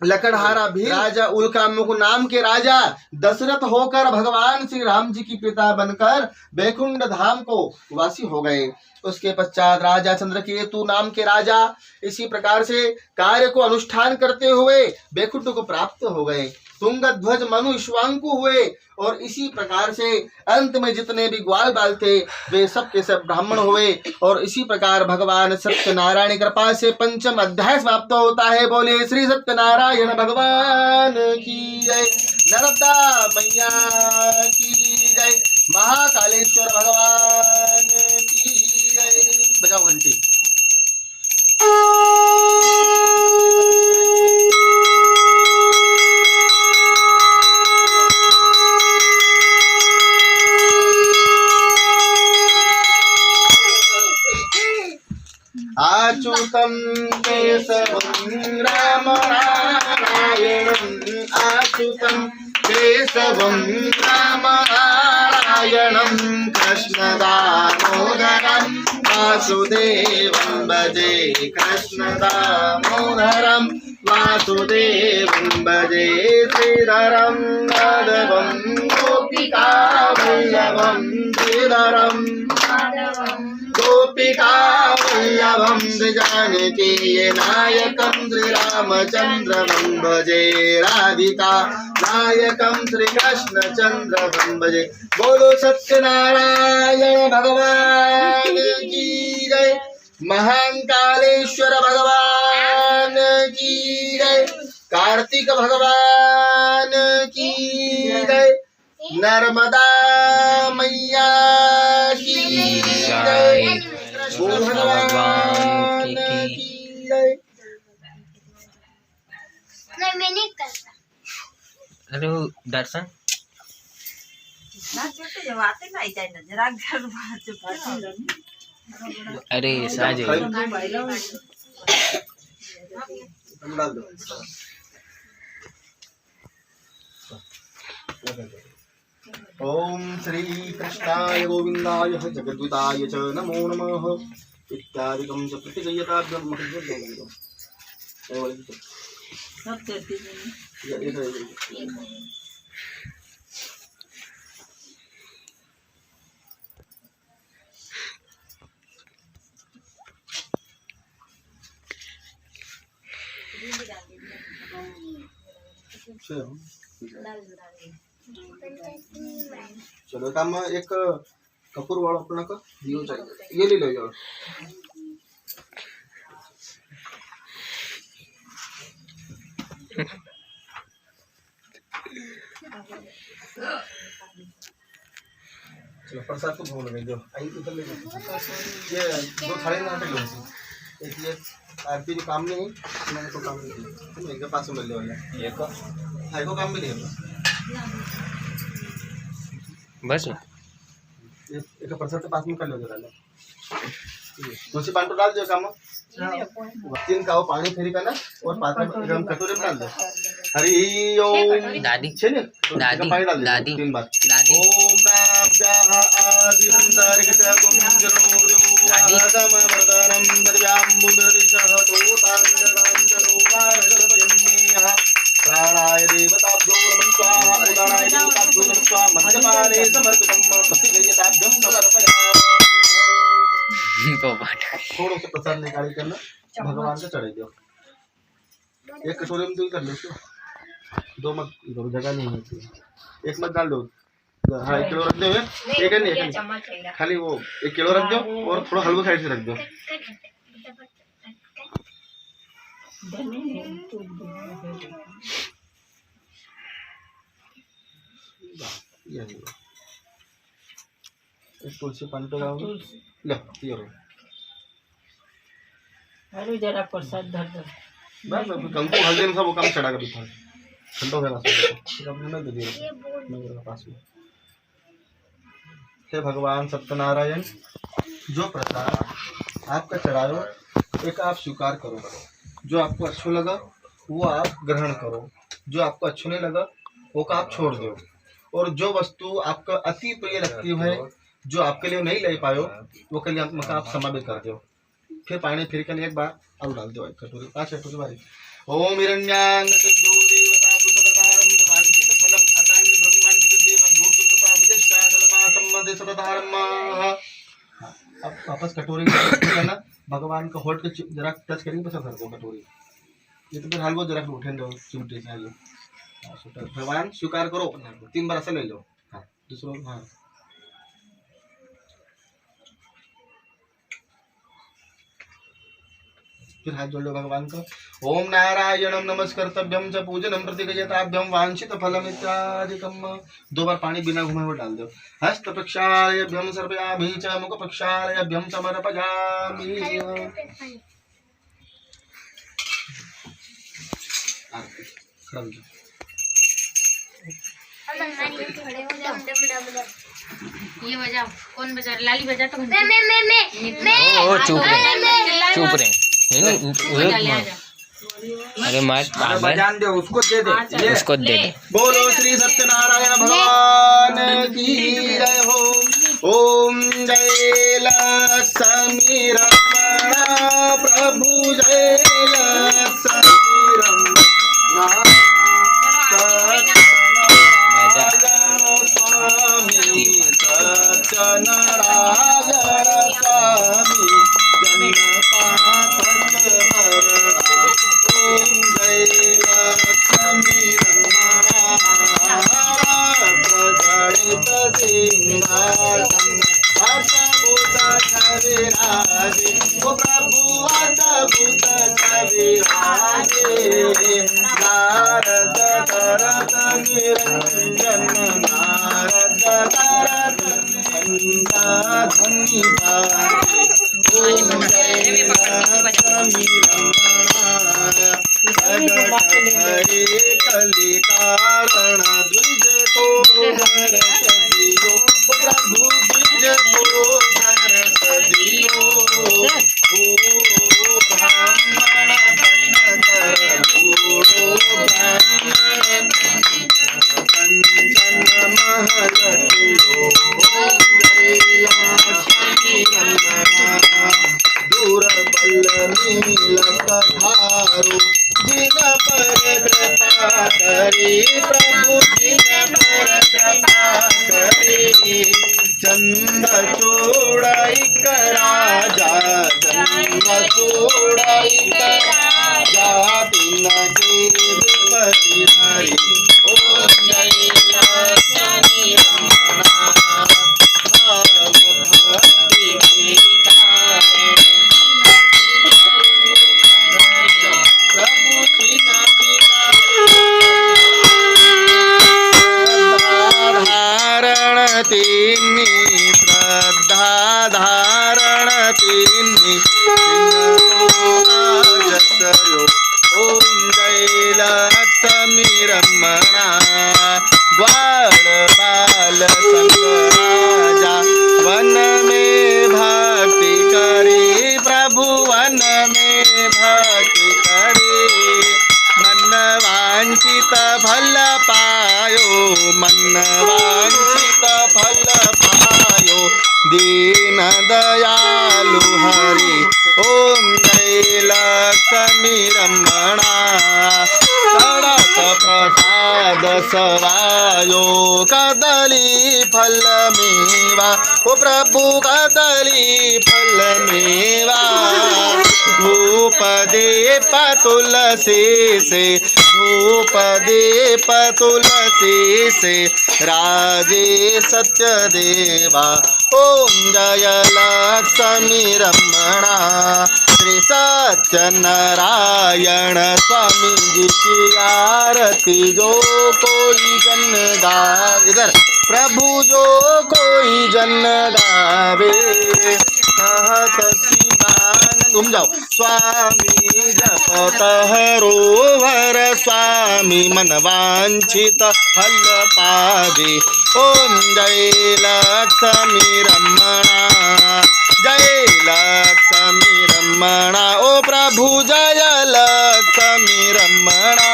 A: लकड़हारा भी राजा उल्कामुख नाम के राजा दशरथ होकर भगवान श्री राम जी की पिता बनकर बैकुंठ धाम को वासी हो गए। उसके पश्चात राजा चंद्रकेतु नाम के राजा इसी प्रकार से कार्य को अनुष्ठान करते हुए बैकुंठ को प्राप्त हो गए। तुंगध्वज मनु ईश्वांकु हुए और इसी प्रकार से अंत में जितने भी ग्वाल बाल थे वे सब के सब ब्राह्मण हुए। और इसी प्रकार भगवान सत्यनारायण कृपा से पंचम अध्याय समाप्त होता है। बोले श्री सत्यनारायण भगवान की जय, नर्मदा मैया की जय, महाकालेश्वर भगवान की जय। बजाओ घंटी। अच्युतं केशवं राम नारायणं, अच्युतं केशवं राम नारायणं, कृष्ण दामोदरं वासुदेवं भजे, कृष्ण दामोदरं वासुदेवं भजे, श्रीधरं माधवं गोपिका वल्लभं, श्रीधरं गोपिका वल्लभं जानकी नायकं श्रीरामचन्द्रं भजे, राधिका नायकं श्रीकृष्णचन्द्रं भजे। बोलो सत्यनारायण भगवान की जय, महाकालेश्वर भगवान की जय, कार्तिक भगवान की जय, नर्मदा मैया की जय, भगवान की जय।
D: अरे वो दर्शन अरे साज
A: ओम श्री कृष्णाय गोविंदाय जगद्विताय च नमो नमः इत्यादिकं च प्रतिगयताभ्यं महद्वन्दं।
B: सब करती हूँ।
A: चलो काम एक कपूर वाला अपना का दियो चाहिए, ये ले लो यार। चलो प्रसाद को भोग लगे दो, आई इधर ले लो। ये दो थाली में आटे लो, एक ये आरती जो काम नहीं है मैंने तो काम नहीं किया, तुम एक पास में ले वाला ये को हाई को काम भी नहीं है
D: बस
A: एक प्रसाद के पास में कर लो जरा लो, तुलसी पान तो डाल दो काम तीन का पानी फेरी करना और पात्र में गरम कटोरे में डाल दो। हरि ओम
D: दादी
A: छेने
D: दादी
A: पानी डाल दो
D: दादी
A: तीन बार।
D: दादी
A: ओम नाभ्याः आदिरंतरिक्षः गुंजरोर्योगम वरदानं दर्व्याम्बुदिशः तोतांजरांजरो वानगरपयन्मेयः प्राणाय देवताभ्यो नमः स्वाहा उदानाय देवताभ्यो नमः स्वाहा मध्यपाने समर्पितं भक्तिगयताभ्यं समर्पयामि। थोड़ा सा प्रसाद निकाल करना भगवान को चढ़ा दो, एक कटोरे में दो कर लो, दो मत दो जगह नहीं होती, एक मत डाल दो। हाँ 1 किलो रख दो, एक है नहीं खाली वो 1 किलो रख दो और थोड़ा हलवा साइड से रख दो। एक तुलसी पान पे लगाओगे। लो ये लो।
B: अरे जरा प्रसाद धर दो।
A: बस अब कम तो हल्दी में सब वो कम चढ़ा कर बिठा ठंडा हो गया फिर अपने में दे दिया मेरे पास में। हे भगवान सत्यनारायण, जो प्रसाद आपका चढ़ायो एक आप स्वीकार करो, जो आपको अच्छा लगा वो आप ग्रहण करो, जो आपको अच्छा नहीं लगा वो का आप छोड़ दो, और जो वस्तु आपका अति प्रिय लगती है जो आपके लिए नहीं ले पायो वो के लिए आप समावेश कर दो। फिर पानी फिर के लिए एक बार और डाल दो कटोरी 5 कटोरी बारी। ओम हिरण्यांग देवता पुष्पतारम वांछित फलम अकांड ब्रह्मांड देव भूतता विजष्टा जलमा सतधारम। अब वापस कटोरी है ना भगवान का होठ के जरा टच करेंगे बस सर को कटोरी ये तो फिर हलवा जरा उठे दो चिमटे से लो। भगवान स्वीकार करो 3 बार ऐसा ले लो। हाँ दूसरों हाँ फिर हाथ जोड़ लो भगवान का। ओम नारायणम नमस्कर्तव्यम च पूजनम प्रतिगयताभ्यम वांछित फलम इत्यादिकम। 2 बार पानी बिना घुमे हुए डाल दो। हस्त प्रक्षालयभ्यम सर्पयामि च मुख प्रक्षालयभ्यम समर्पयामि। खड़ा हो जाओ।
C: ये बजाओ। कौन बजा? लाली बजा तो
D: ओ चुप रहे अरे मार
F: बजान दे उसको दे दे
D: उसको दे दे।
A: बोलो श्री सत्यनारायण भगवान की जय हो। ओम जय लक्ष्मी रमण प्रभु जय लक्ष्मी रमण स्वामी सत्यनारायण स्वामी जन पापत हरण। ओम जय लक्ष्मी रमण प्रगणित सिंहासन अद्भुत कविराजे। ओ प्रभु अद्भुत कविराजे। नारद करत निरंजन नारद करत निरंजन धन्य बाजे। ओम जय लक्ष्मी रमण प्रगट हरे कलि कारण द्विज को धर सदियो। प्रभु द्विज को धर सदियो। ओ ब्राह्मण बन कर बूढ़ो ब्राह्मण कंचन महल कियो। जय लक्ष्मी रमण दूरबल नील पधारो जिन पर कृपा करी। प्रभु जिन पर कृपा करी। चंद चूड़ाई राजा चंद चूड़ाई राजा बिन गिरपति हरि। ओम जय लक्ष्मी रमण भाव भक्ति के कारण प्रभु धारण तिन्नी श्रद्धा धारण तिन्नी जसयो। ओम जय लक्ष्मी रमण ग्वाल बाल संग राजा वन में भक्ति करी। प्रभु वन में भक्ति करी। मन वांछित फल पायो मन वांछित फल पायो दीन दयालु हरि। ओम जय लक्ष्मी रमण सड़क प्रसाद सवायो कदली फल मेवा। ओ प्रभु कदली फल मेवा। धूप दीप तुलसी से धूप दीप तुलसी से राजे सत्य देवा। ओम जय लक्ष्मी रमण श्री सत्यनारायण स्वामी जी की आरती जो कोई जन गा। इधर प्रभु जो कोई जन गावे कहत शिवानंद। घूम जाओ। स्वामी जपत हरोवर स्वामी मन वांछित फल पावे। ओम जय लक्ष्मी रमणा जय लक्ष्मी रमणा ओ प्रभु जय लक्ष्मी रमणा।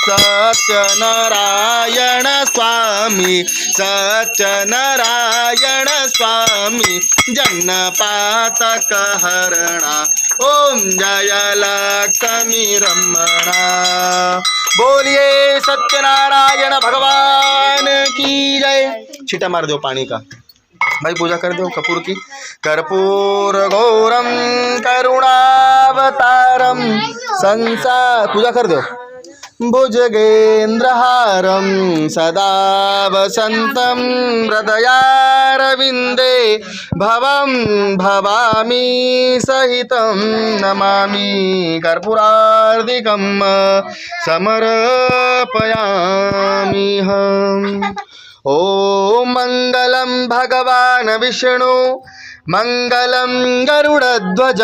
A: सत्यनारायण स्वामी सत्यनारायण स्वामी जन्नपातक हरणा। ओम जय लक्ष्मी रमणा। बोलिए सत्यनारायण भगवान की जय। छीटा मार दो पानी का भाई, पूजा कर दो कपूर की। कर्पूर गौरम करुणावतारम संसार, पूजा कर दो। भुजगेन्द्रहारं सदा वसन्तं हृदयारविन्दे भवं भवामी सहितं नमामि। कर्पूरार्दिकं समर्पयाम्यहम्। ॐ मङ्गलं भगवान् विष्णु मङ्गलं गरुडध्वज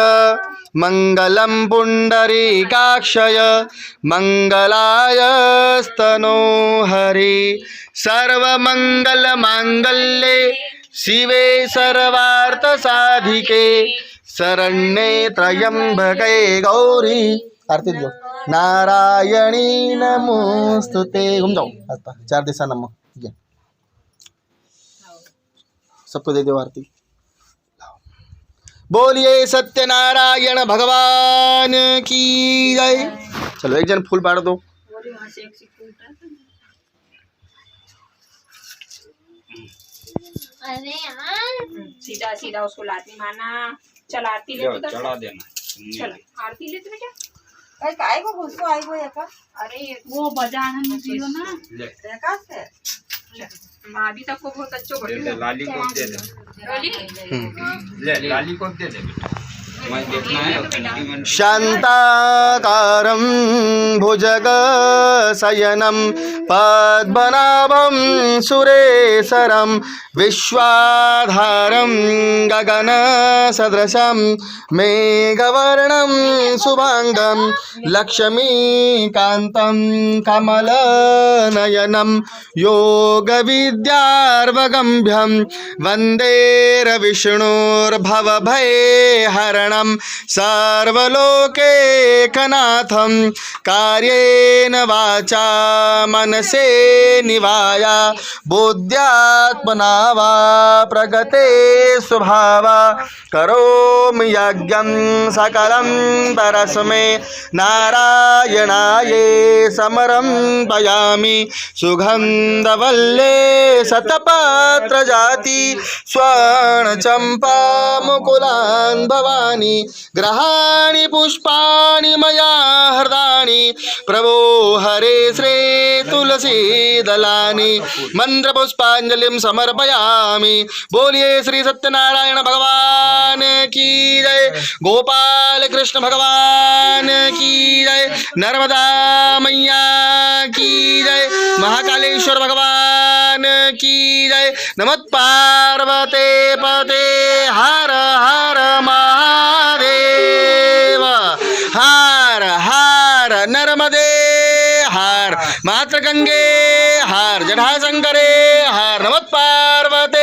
A: मङ्गलं पुण्डरीकाक्षय मङ्गलाय स्तनो हरि। सर्वमङ्गलमाङ्गल्ये शिवे सर्वार्थसाधिके शरण्ये त्र्यम्बके गौरी। आरती दो। नारायणी नमोस्तुते। घूम जाओ। 4 दिशा नमः सबको दे दो आरती। बोलिए सत्यनारायण भगवान की जय। चलो एक जन फूल बांट दो।
E: अरे यार
C: सीधा सीधा उसको लाती माना। चल आरती ले तो
F: चढ़ा देना।
C: चल आरती ले तो बेटा।
B: अरे काय को घुसको आई को एका
C: अरे वो बजाना नहीं ना
F: ले
B: एका से
C: अभी तक को बहुत अच्छो
F: दे दे, लाली को दे दे। ले लाली को दे दे बेटा। मैं देखना है कंटिन्यू।
A: शान्ताकारं भुजगशयनं पद्मनाभं सुरेशरं विश्वाधारं गगनसदृशं मेघवर्णं शुभांगं लक्ष्मीकान्तं कमलनयनं योगविद्यार्वगम्भ्यं वन्दे विष्णुर्भवभयहरणं सर्वलोकैकनाथं। कार्येन वाचा मनसे निवाया बुद्ध्यात्मना वा प्रगते स्वभावा। करोमि यज्ञं सकलं परस्मै नारायणाये समर्पयामि। सुगन्धवल्ले शतपत्रजाति स्वर्णचम्पा मुकुलान् भवानी। ग्रहाणि पुष्पाणि मया हृदानि प्रभो हरे श्री तुलसी दलानि। मंत्र पुष्पांजलिं समर्पयामि। बोलिए श्री सत्यनारायण भगवान की जय। गोपाल कृष्ण भगवान की जय। नर्मदा मैया की जय। महाकालेश्वर भगवान की जय। नमः पार्वते पते हर हर महादेव। हर हर नर्मदे हर मातृगंगे हर जटाशंकरे हर। नमः पार्वते